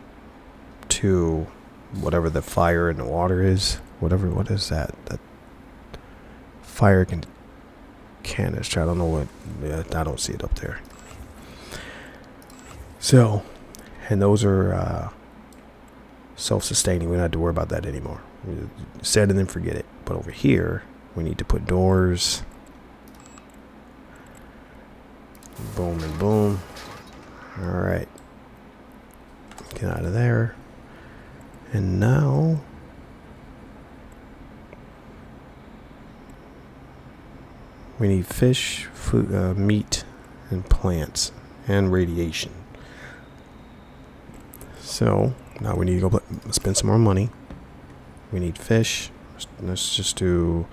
To whatever the fire and the water is. What is that? That fire canister. I don't know what. I don't see it up there. So, and those are self-sustaining. We don't have to worry about that anymore. Set it and forget it. But over here, we need to put doors. Boom and boom. Alright. Get out of there. And now we need fish, food, meat, and plants, and radiation. So now we need to go spend some more money. We need fish. Let's just do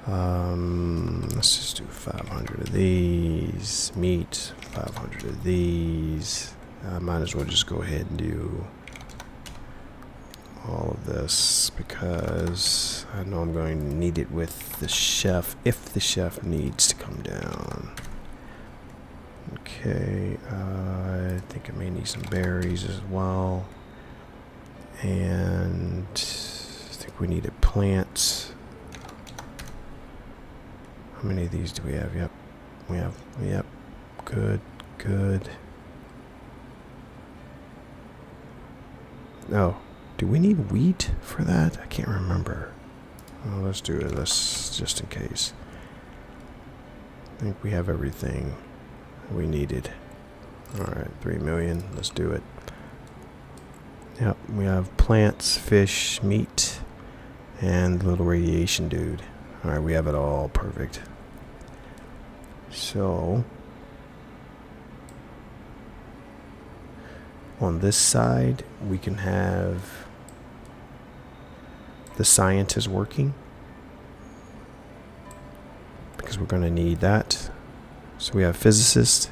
500 of these. Meat, 500 of these. I might as well just go ahead and do all of this because I know I'm going to need it with the chef if the chef needs to come down. Okay, I think I may need some berries as well. And I think we needed plants. How many of these do we have? Yep. Yep. Good. Oh, do we need wheat for that? I can't remember. Oh, let's do it. Let's just in case. I think we have everything we needed. Alright, 3 million. Let's do it. Yep, we have plants, fish, meat, and the little radiation dude. Alright, we have it all perfect. So on this side, we can have the scientists working because we're going to need that. So we have physicist,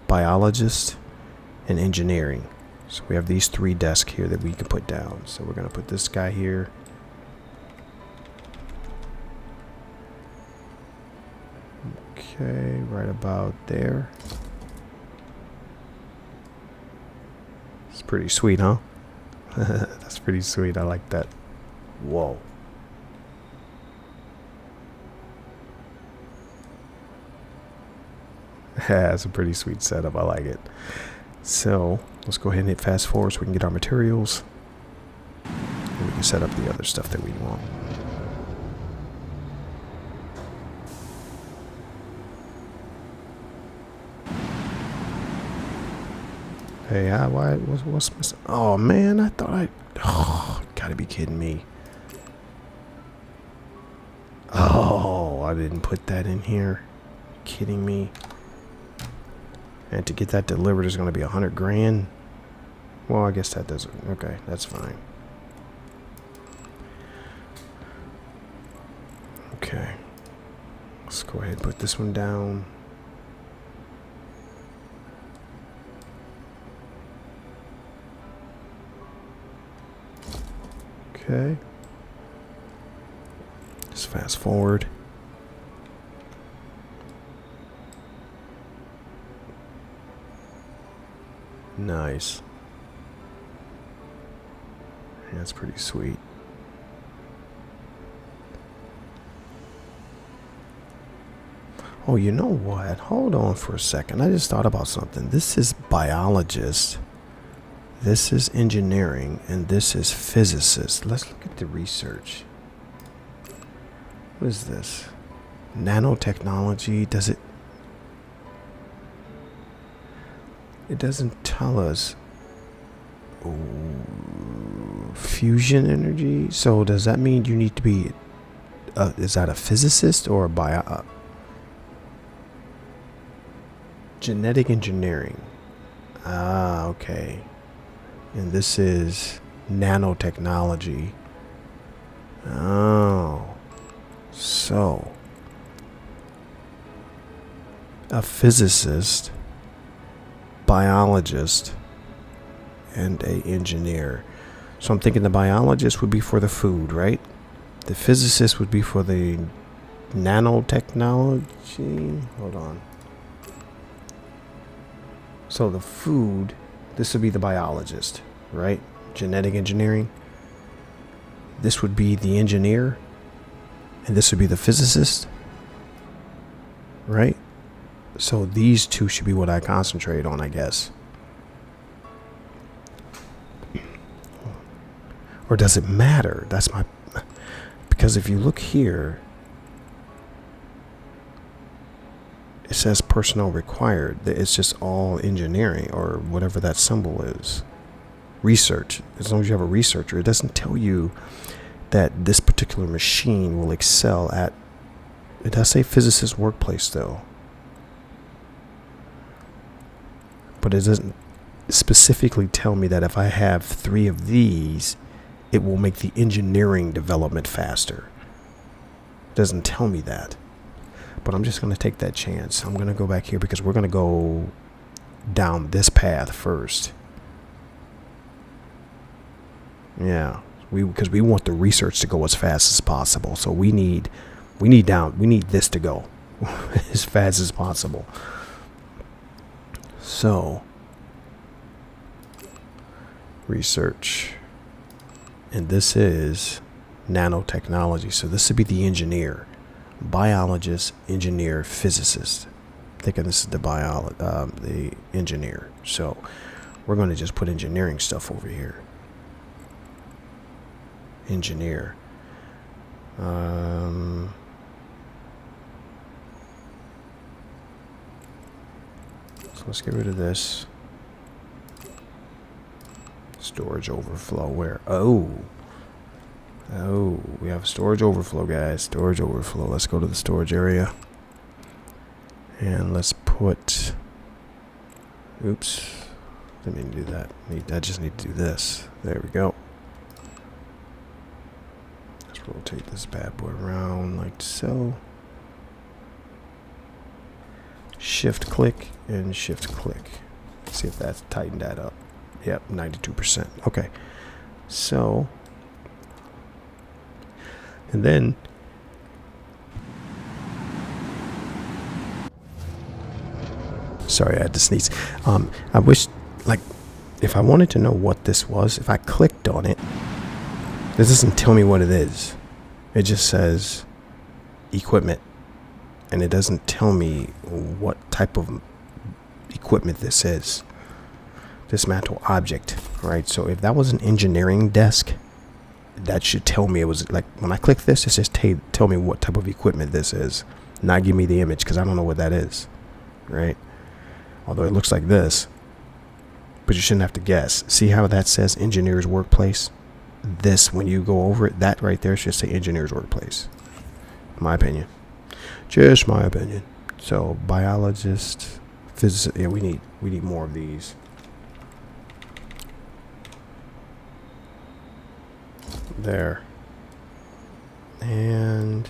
biologist, and engineering. So we have these 3 desks here that we can put down. So we're going to put this guy here. Okay, right about there. It's pretty sweet, huh? That's pretty sweet. I like that. Whoa. Yeah, it's a pretty sweet setup. I like it. So let's go ahead and hit fast forward so we can get our materials. And we can set up the other stuff that we want. Hey, what's missing? Oh man, I thought gotta be kidding me. Oh, I didn't put that in here. Kidding me. And to get that delivered is going to be 100 grand. Well, I guess that doesn't. Okay, that's fine. Okay. Let's go ahead and put this one down. Okay. Just fast forward. Nice. Yeah, that's pretty sweet. Oh, you know what? Hold on for a second. I just thought about something. This is biologist. This is engineering. And this is physicist. Let's look at the research. What is this? Nanotechnology. Does it... It doesn't tell us. Ooh, fusion energy. So does that mean you need to be... is that a physicist or a genetic engineering? Ah, okay. And this is nanotechnology. Oh. So, a physicist, biologist, and a engineer. So I'm thinking the biologist would be for the food, right? The physicist would be for the nanotechnology. Hold on. So the food, this would be the biologist, right? Genetic engineering. This would be the engineer. And this would be the physicist, right? So these two should be what I concentrate on, I guess. Or does it matter? That's my... Because if you look here, it says personnel required. It's just all engineering or whatever that symbol is. Research. As long as you have a researcher, it doesn't tell you that this particular machine will excel at... It does say physicist workplace though. But it doesn't specifically tell me that if I have 3 of these, it will make the engineering development faster. It doesn't tell me that. But I'm just going to take that chance. I'm going to go back here because we're going to go down this path first. Yeah. Because we want the research to go as fast as possible. So we need this to go as fast as possible. So research, and this is nanotechnology. So this would be the engineer, biologist, engineer, physicist. I'm thinking this is the engineer. So we're going to just put engineering stuff over here. Engineer. So let's get rid of this. Storage overflow. Where? Oh, we have storage overflow, guys. Storage overflow. Let's go to the storage area. And let's put... Oops. Didn't mean to do that. I just need to do this. There we go. Rotate this bad boy around like so. Shift click and shift click. See if that's tightened that up. Yep, 92%. Okay. So, and then sorry, I had to sneeze. I wish, like, if I wanted to know what this was, if I clicked on it, this doesn't tell me what it is. It just says equipment. And it doesn't tell me what type of equipment this is. Dismantle object, right? So if that was an engineering desk, that should tell me it was, like, when I click this, it says tell me what type of equipment this is. Not give me the image because I don't know what that is, right? Although it looks like this. But you shouldn't have to guess. See how that says engineer's workplace? This, when you go over it, that right there should say engineer's workplace. My opinion. Just my opinion. So biologist, physicist. Yeah, we need more of these. There. And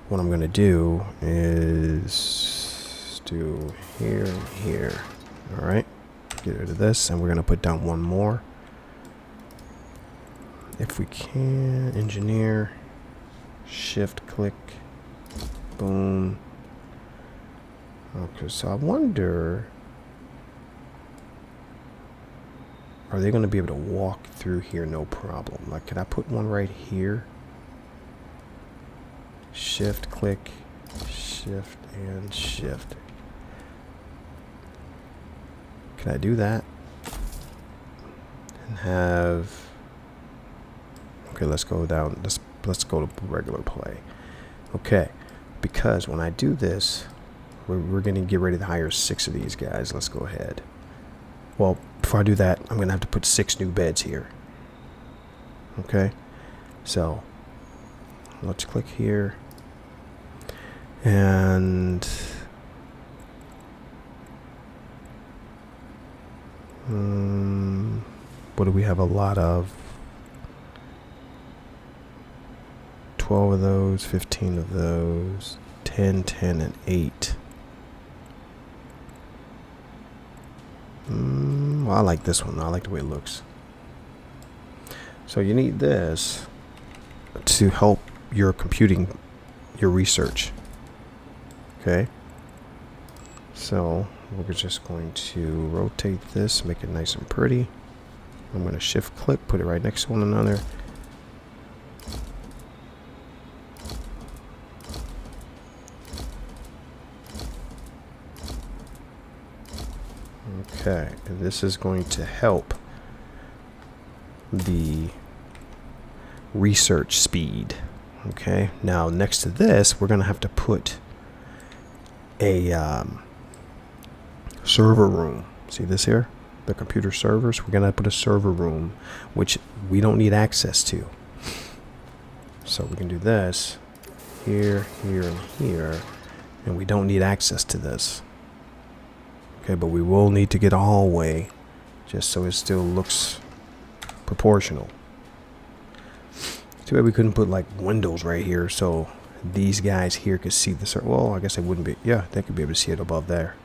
what I'm gonna do is do here and here. All right. Get rid of this, and we're gonna put down one more. If we can, engineer, shift click, boom. Okay, so I wonder, are they going to be able to walk through here no problem? Like, can I put one right here? Shift click, Shift and shift. Can I do that? And have... Okay, let's go down. Let's go to regular play. Okay, because when I do this, we're going to get ready to hire 6 of these guys. Let's go ahead. Well, before I do that, I'm going to have to put 6 new beds here. Okay, so let's click here. And what do we have a lot of? 12 of those, 15 of those, 10, 10, and 8. Well, I like this one. I like the way it looks. So you need this to help your computing, your research. Okay. So we're just going to rotate this, make it nice and pretty. I'm going to shift click, put it right next to one another. Okay, and this is going to help the research speed. Okay, now next to this, we're going to have to put a server room. See this here? The computer servers. We're going to put a server room, which we don't need access to. So we can do this here, here, and here, and we don't need access to this. Okay, but we will need to get a hallway just so it still looks proportional. Too bad we couldn't put like windows right here so these guys here could see the server. Well, I guess they wouldn't be. Yeah, they could be able to see it above there.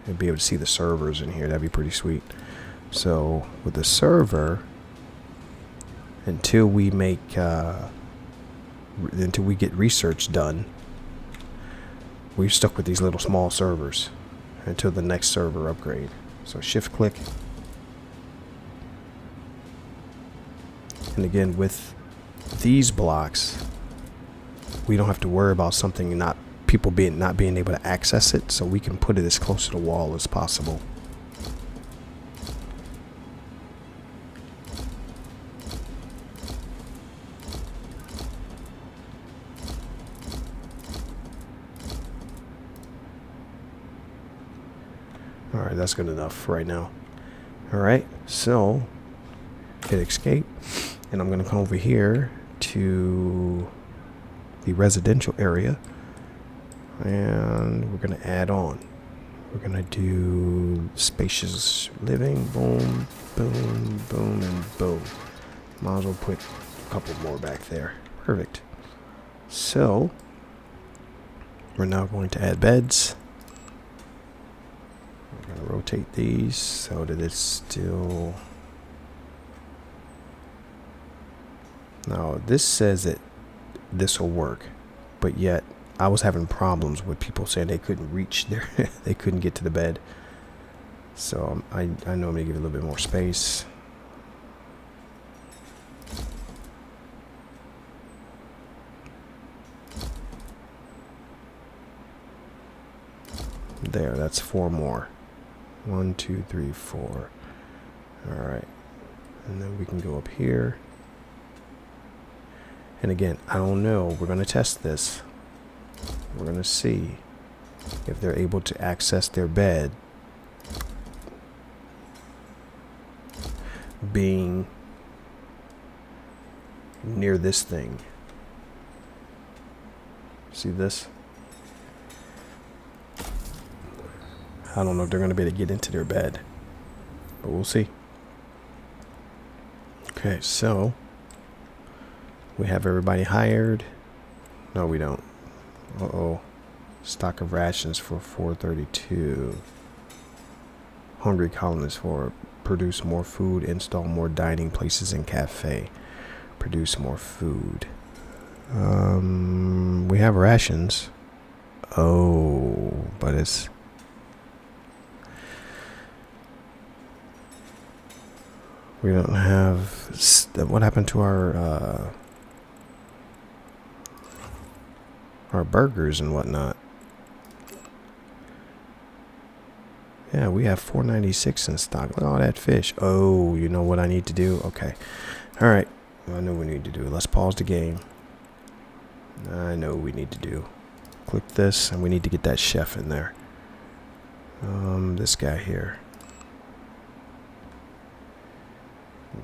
They'd be able to see the servers in here. That'd be pretty sweet. So with the server, until we make, until we get research done, we're stuck with these little small servers until the next server upgrade. So shift click. And again, with these blocks, we don't have to worry about something not being able to access it, so we can put it as close to the wall as possible. Alright, that's good enough right now. Alright, so hit escape, and I'm going to come over here to the residential area, and we're going to add on. We're going to do spacious living, boom, boom, boom, and boom. Might as well put a couple more back there. Perfect. So we're now going to add beds. We're going to rotate these so that it's still... Now this says that this will work, but yet I was having problems with people saying they couldn't reach their they couldn't get to the bed. So I know I'm going to give it a little bit more space. There, that's 4 more. 1, 2, 3, 4. Alright. And then we can go up here. And again, I don't know. We're going to test this. We're going to see if they're able to access their bed being near this thing. See this? I don't know if they're going to be able to get into their bed, but we'll see. Okay, so we have everybody hired. No, we don't. Uh-oh. Stock of rations for 432. Hungry colonists for produce more food, install more dining places and cafe. Produce more food. We have rations. Oh, but it's... We don't have... What happened to our burgers and whatnot? Yeah, we have 496 in stock. Look at all that fish. Oh, you know what I need to do? Okay. All right. I know what we need to do. Let's pause the game. I know what we need to do. Click this, and we need to get that chef in there. This guy here.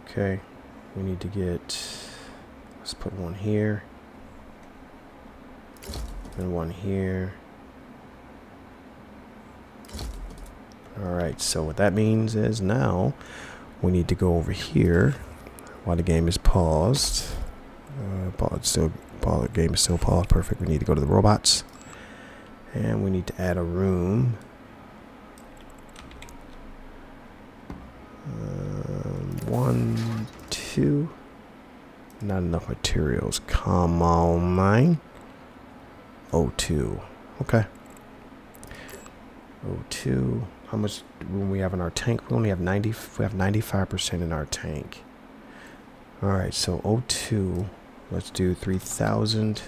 Okay. We need to get... Let's put one here. And one here. Alright, so what that means is now we need to go over here while the game is paused. The game is still paused. Perfect. We need to go to the robots. And we need to add a room. 1, 2. Not enough materials. Come on, man. O2. Okay. O2. How much room we have in our tank? We only have 90. We have 95% in our tank. All right. So O2. Let's do 3,000.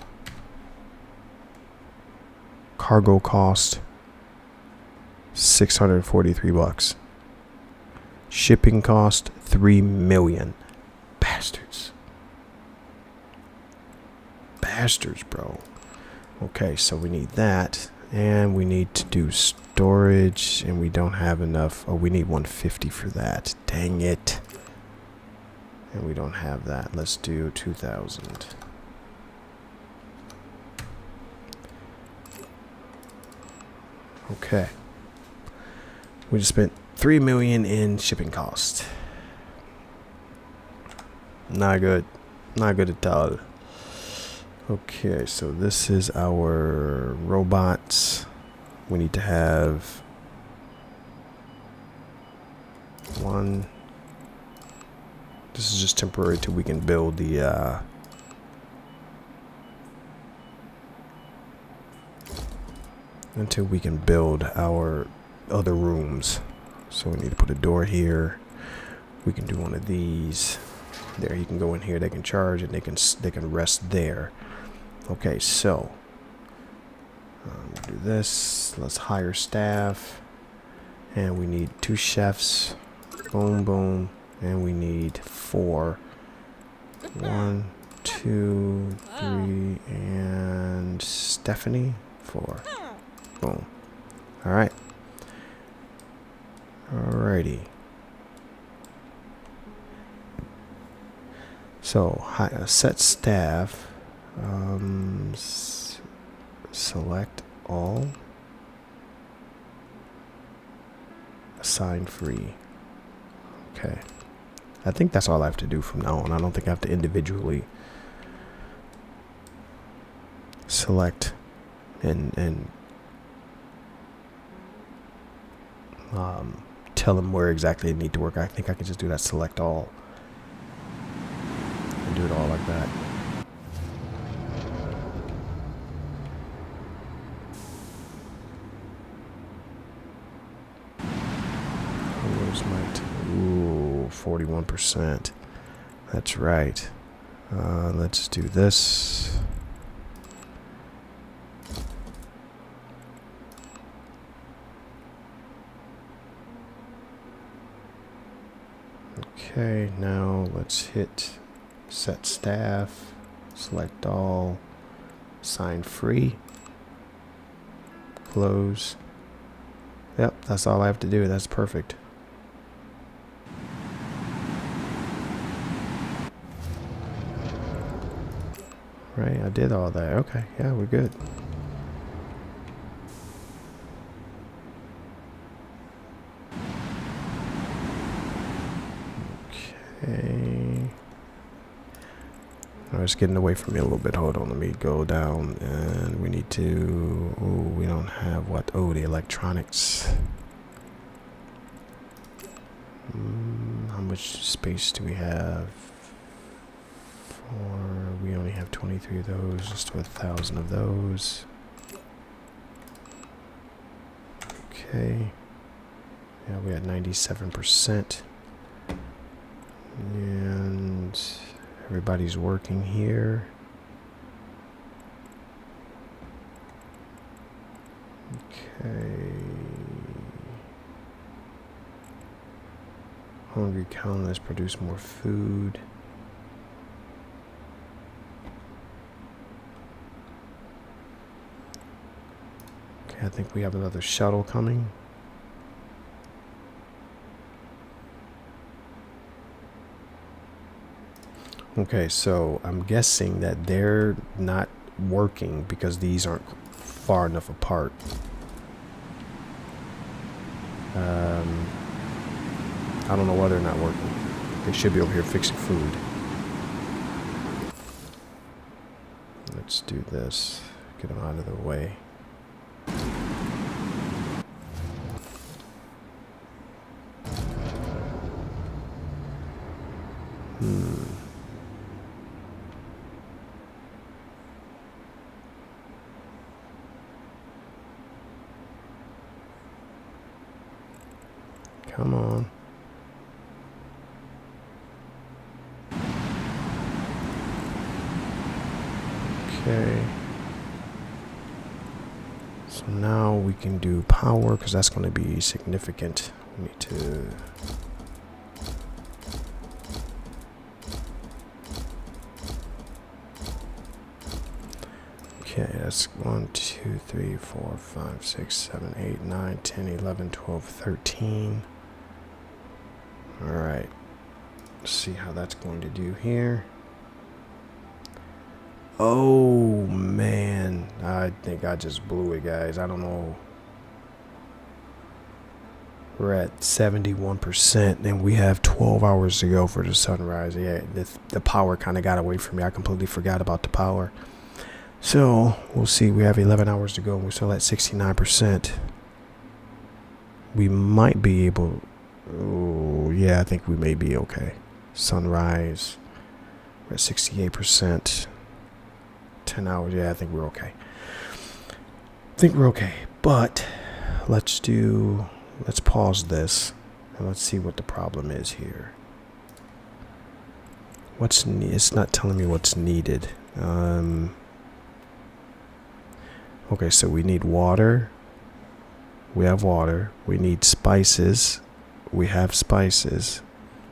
Cargo cost $643. Shipping cost $3 million. Bastards. Bastards, bro. Okay, so we need that, and we need to do storage, and we don't have enough. Oh, we need 150 for that. Dang it. And we don't have that. Let's do 2,000. Okay. We just spent $3 million in shipping cost. Not good. Not good at all. Okay, so this is our robots. We need to have one. This is just temporary till we can build the until we can build our other rooms. So we need to put a door here. We can do one of these. There, you can go in here. They can charge, and they can rest there. Okay, so we'll do this. Let's hire staff, and we need 2 chefs. Boom, boom, and we need 4. 1, 2, 3, and Stephanie 4. Boom. All right. Alrighty. So, set staff. Select all. Assign free. Okay. I think that's all I have to do from now on. I don't think I have to individually select and tell them where exactly they need to work. I think I can just do that select all and do it all like that. Where's my ooh, 41%. That's right. Let's do this. Okay, now let's hit set staff, select all, assign free, close. Yep, that's all I have to do. That's perfect. Right, I did all that. Okay, yeah, we're good. Okay. Oh, it's getting away from me a little bit. Hold on, let me go down, and we need to. Oh, we don't have what? Oh, the electronics. How much space do we have? We only have 23 of those. Let's do 1,000 of those. Okay. Yeah, we got 97%. And everybody's working here. Okay. Hungry colonists produce more food. Okay, I think we have another shuttle coming. Okay, so I'm guessing that they're not working because these aren't far enough apart. I don't know why they're not working. They should be over here fixing food. Let's do this. Get them out of the way. Come on. Okay. So now we can do power because that's going to be significant. We need to... Okay, that's 1, 2, 3, 4, 5, 6, 7, 8, 9, 10, 11, 12, 13. Alright. Let's see how that's going to do here. Oh, man. I think I just blew it, guys. I don't know. We're at 71%, and we have 12 hours to go for the sunrise. Yeah, the power kind of got away from me. I completely forgot about the power. So, we'll see. We have 11 hours to go. We're still at 69%. We might be able... Oh, yeah, I think we may be okay. Sunrise. We're at 68%. 10 hours. Yeah, I think we're okay. But let's pause this and let's see what the problem is here. It's not telling me what's needed. Okay, so we need water. We have water. We need spices. We have spices.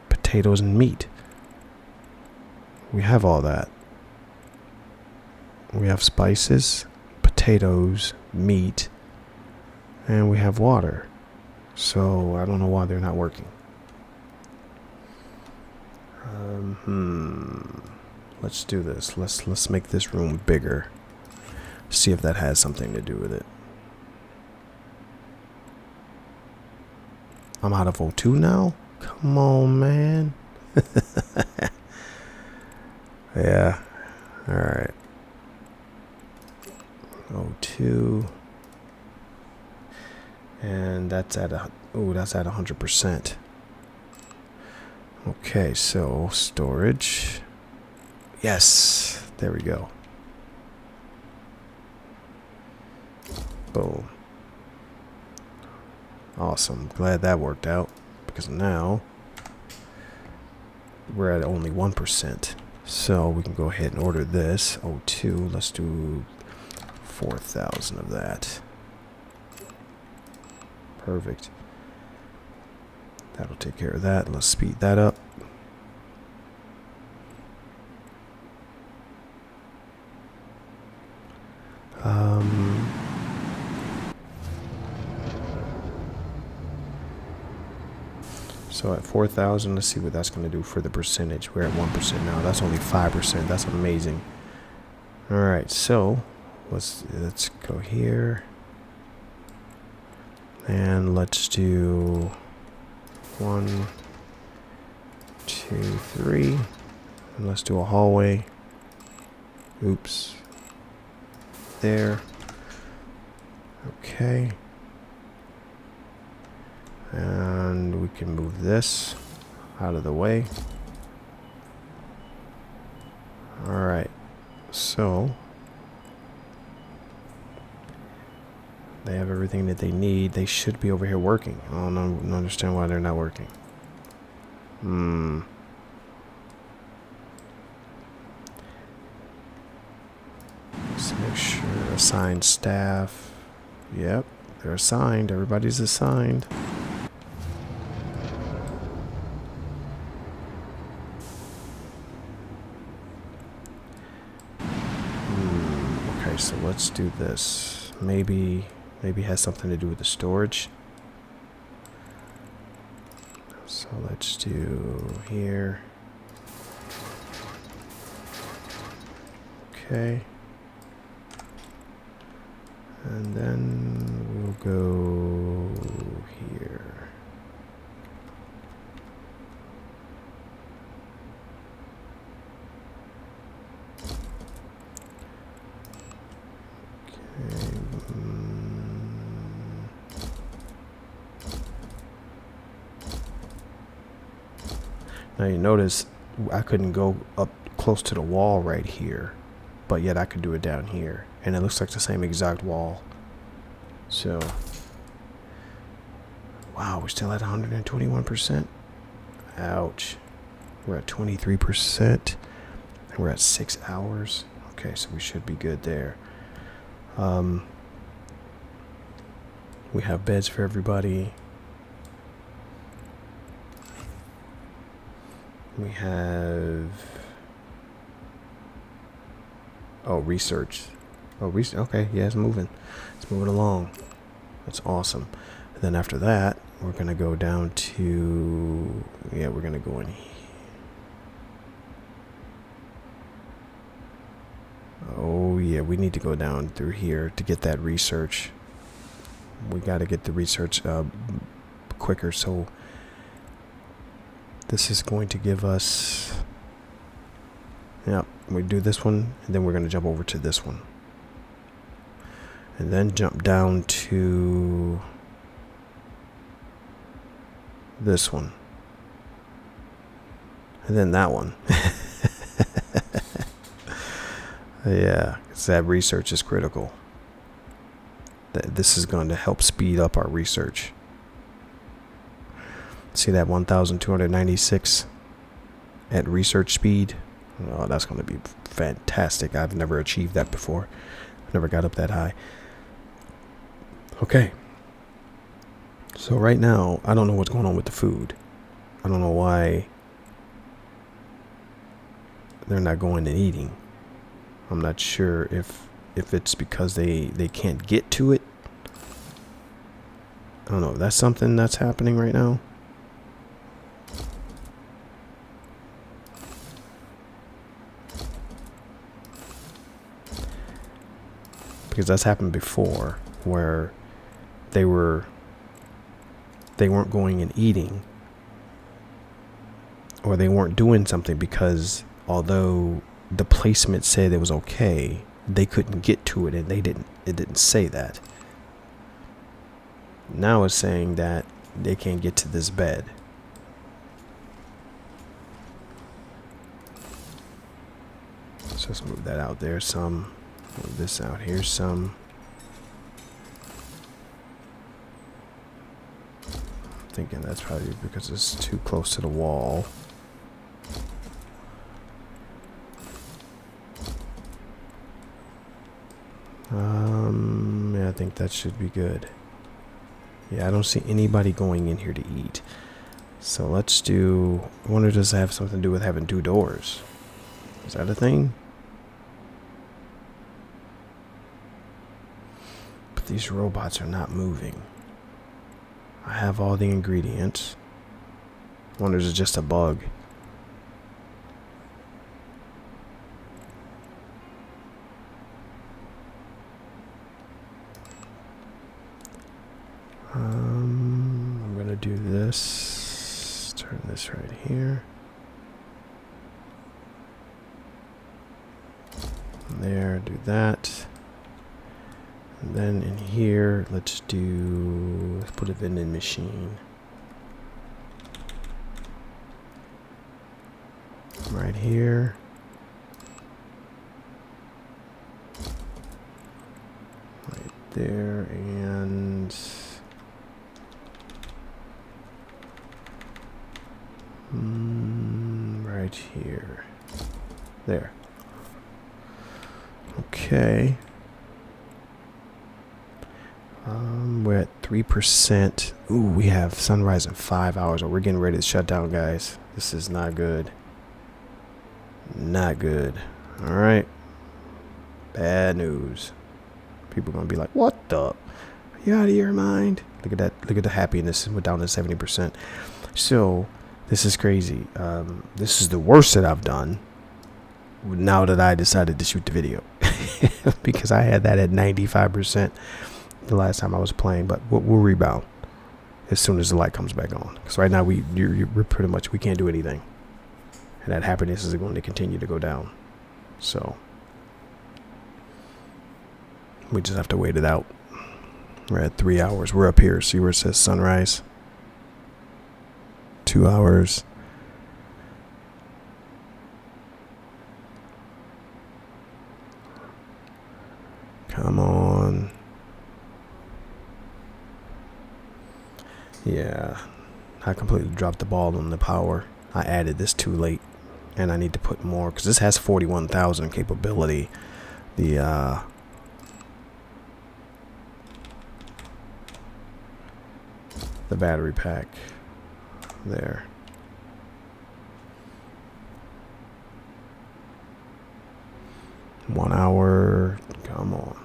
Potatoes and meat. We have all that. We have spices, potatoes, meat, and we have water. So I don't know why they're not working. Let's do this. Let's make this room bigger. See if that has something to do with it. I'm out of O2 now? Come on, man. Yeah. Alright. O2. And that's at 100%. Okay, so storage. Yes, there we go. Boom. Awesome. Glad that worked out because now we're at only 1%. So we can go ahead and order this. O2. Let's do 4,000 of that. Perfect. That'll take care of that. Let's speed that up. So at 4,000, let's see what that's going to do for the percentage. We're at 1% now. That's only 5%. That's amazing. All right, so let's go here. And let's do 1, 2, 3. And let's do a hallway. Oops. There. Okay. And we can move this out of the way. Alright. So they have everything that they need. They should be over here working. I don't understand why they're not working. Let's make sure. Assigned staff. Yep, they're assigned. Everybody's assigned. Alright, so let's do this. Maybe it has something to do with the storage. So let's do here. Okay. And then we'll go here. Okay. Now you notice I couldn't go up close to the wall right here, but yet I could do it down here. And it looks like the same exact wall. So, wow, we're still at 121%. Ouch. We're at 23%. And we're at 6 hours. Okay, so we should be good there. We have beds for everybody. We have... oh, research. Oh, okay, yeah, it's moving. It's moving along. That's awesome. And then after that, we're going to go down to... yeah, we're going to go in here. Oh, yeah, we need to go down through here to get that research. We got to get the research quicker, so... this is going to give us... yeah, we do this one, and then we're going to jump over to this one. And then jump down to this one. And then that one. Yeah, because that research is critical. This is going to help speed up our research. See that 1,296 at research speed? Oh, that's going to be fantastic. I've never achieved that before. Never got up that high. Okay. So right now, I don't know what's going on with the food. I don't know why they're not going and eating. I'm not sure if it's because they can't get to it. I don't know. That's something that's happening right now. Because that's happened before, where they weren't going and eating, or they weren't doing something because although the placement said it was okay, they couldn't get to it, and it didn't say that. Now it's saying that they can't get to this bed. So let's move that out there some. Move this out here some. I'm thinking that's probably because it's too close to the wall. Yeah, I think that should be good. Yeah, I don't see anybody going in here to eat. So let's do... I wonder, does it have something to do with having 2 doors? Is that a thing? But these robots are not moving. I have all the ingredients. I wonder, is it just a bug? I'm gonna do this. Turn this right here. There, do that. And then in here, let's put a vending machine. Right here. Right there, and right here. There. Okay. We're at 3%. Ooh, we have sunrise in 5 hours. Oh, we're getting ready to shut down, guys. This is not good. Not good. All right. Bad news. People are gonna be like, what the? Are you out of your mind? Look at that. Look at the happiness. We're down to 70%. So this is crazy. This is the worst that I've done now that I decided to shoot the video. Because I had that at 95% the last time I was playing, but we'll rebound as soon as the light comes back on. Because right now we're pretty much, we can't do anything, and that happiness is going to continue to go down. So we just have to wait it out. We're at 3 hours. We're up here. See where it says sunrise? 2 hours. Come on. Yeah. I completely dropped the ball on the power. I added this too late. And I need to put more, because this has 41,000 capability. The battery pack there. One hour. Come on.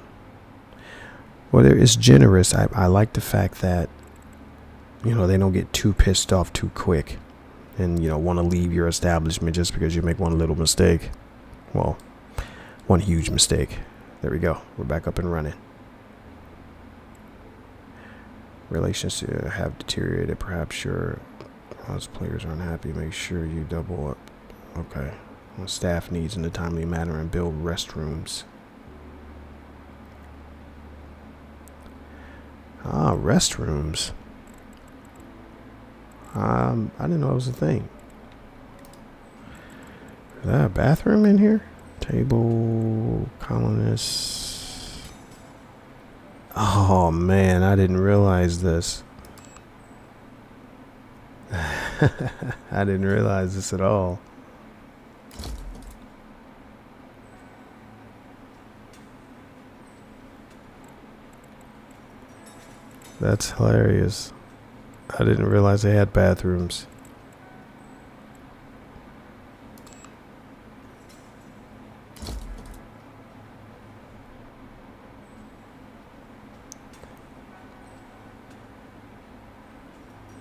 Well, it's generous. I like the fact that, you know, they don't get too pissed off too quick and, you know, want to leave your establishment just because you make one little mistake. Well, one huge mistake. There we go. We're back up and running. Relations have deteriorated. Perhaps your house players are unhappy. Make sure you double up. Okay. Well, staff needs in a timely manner and build restrooms. Ah, restrooms. I didn't know it was a thing. Is that a bathroom in here? Table, colonists. Oh man, I didn't realize this. I didn't realize this at all. That's hilarious. I didn't realize they had bathrooms.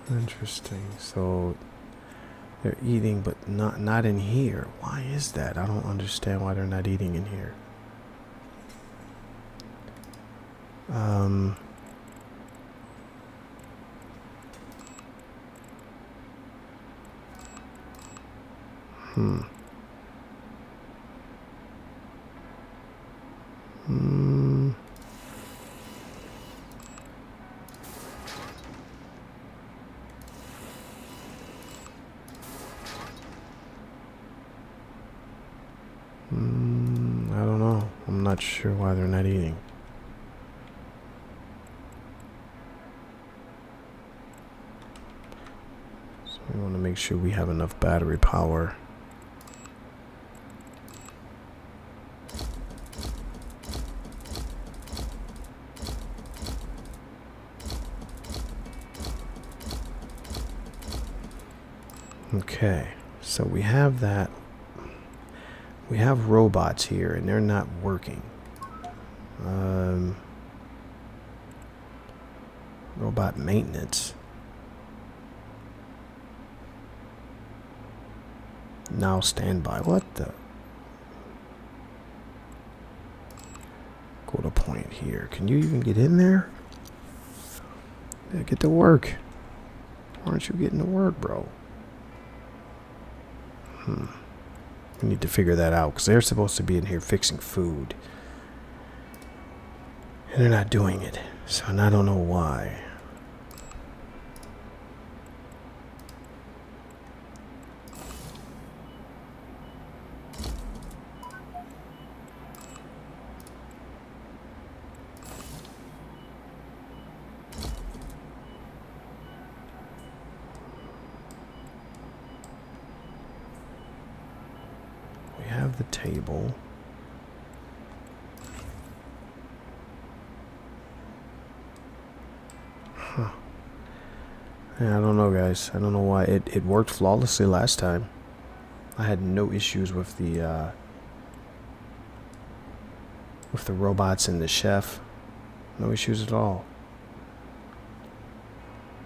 Interesting. So they're eating, but not in here. Why is that? I don't understand why they're not eating in here. I don't know. I'm not sure why they're not eating. So we want to make sure we have enough battery power. Okay, so we have that. We have robots here, and they're not working. Robot maintenance. Now standby. What the? Go to point here. Can you even get in there? Yeah, get to work. Why aren't you getting to work, bro? We need to figure that out, because they're supposed to be in here fixing food. And they're not doing it. So I don't know why. The table. Huh. Yeah, I don't know, guys. I don't know why. It worked flawlessly last time. I had no issues with the with the robots and the chef. No issues at all.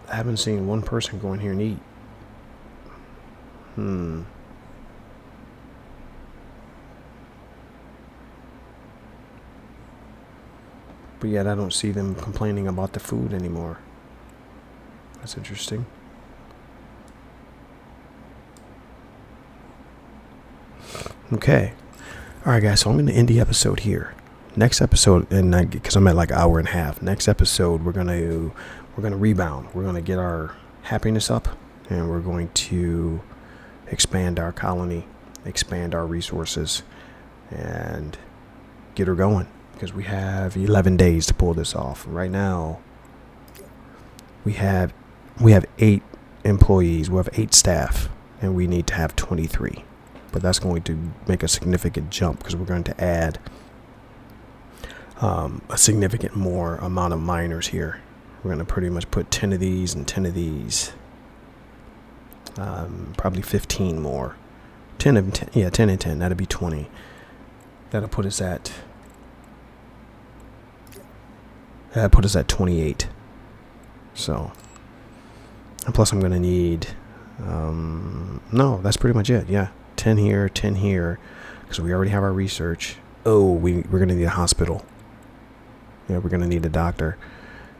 I haven't seen one person go in here and eat. But yet I don't see them complaining about the food anymore. That's interesting. Okay. Alright guys, so I'm going to end the episode here. Next episode, and because I'm at like an hour and a half. Next episode, we're gonna rebound. We're gonna get our happiness up, and we're going to expand our colony, expand our resources, and get her going. Because we have 11 days to pull this off. Right now, we have 8 employees. We have 8 staff, and we need to have 23. But that's going to make a significant jump because we're going to add a significant more amount of miners here. We're going to pretty much put 10 of these and 10 of these. Probably 15 more. 10 of 10, yeah, 10 and 10. That'll be 20. That'll put us at 28. So, and plus I'm going to need, no, that's pretty much it. Yeah, 10 here, 10 here, because we already have our research. Oh, we're going to need a hospital. Yeah, we're going to need a doctor.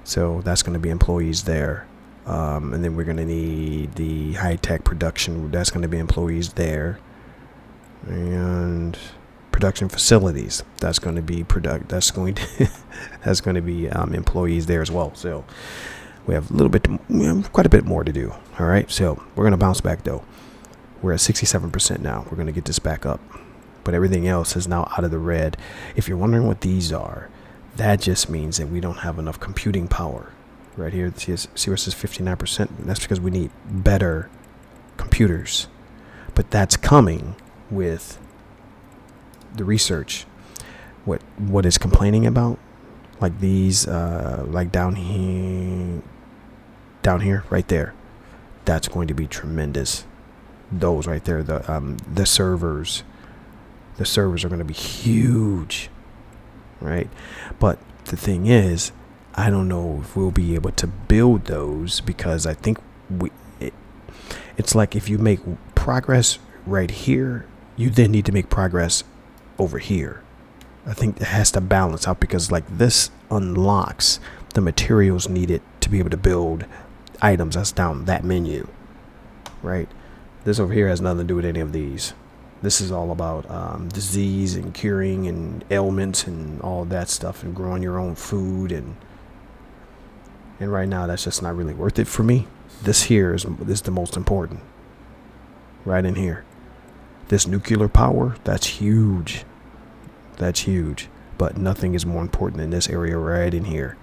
So that's going to be employees there. And then we're going to need the high-tech production. That's going to be employees there. And production facilities. That's going to be That's going to be employees there as well. So we have quite a bit more to do. All right. So we're going to bounce back though. We're at 67% now. We're going to get this back up. But everything else is now out of the red. If you're wondering what these are, that just means that we don't have enough computing power. Right here, see where it says 59%? That's because we need better computers. But that's coming with the research. What is complaining about? Like these, like down here, right there. That's going to be tremendous. Those right there, the servers. The servers are going to be huge. Right, but the thing is, I don't know if we'll be able to build those because I think it's like if you make progress right here, you then need to make progress over here. I think it has to balance out because like this unlocks the materials needed to be able to build items that's down that menu, right? This over here has nothing to do with any of these. This is all about disease and curing and ailments and all that stuff and growing your own food. And right now, that's just not really worth it for me. This here is the most important. Right in here. This nuclear power, that's huge. That's huge. But nothing is more important than this area right in here.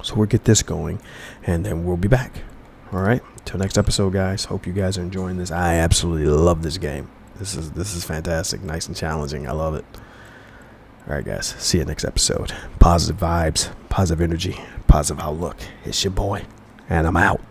So we'll get this going and then we'll be back. All right. Till next episode, guys. Hope you guys are enjoying this. I absolutely love this game. This is fantastic. Nice and challenging. I love it. All right, guys. See you next episode. Positive vibes, positive energy, positive outlook. It's your boy, and I'm out.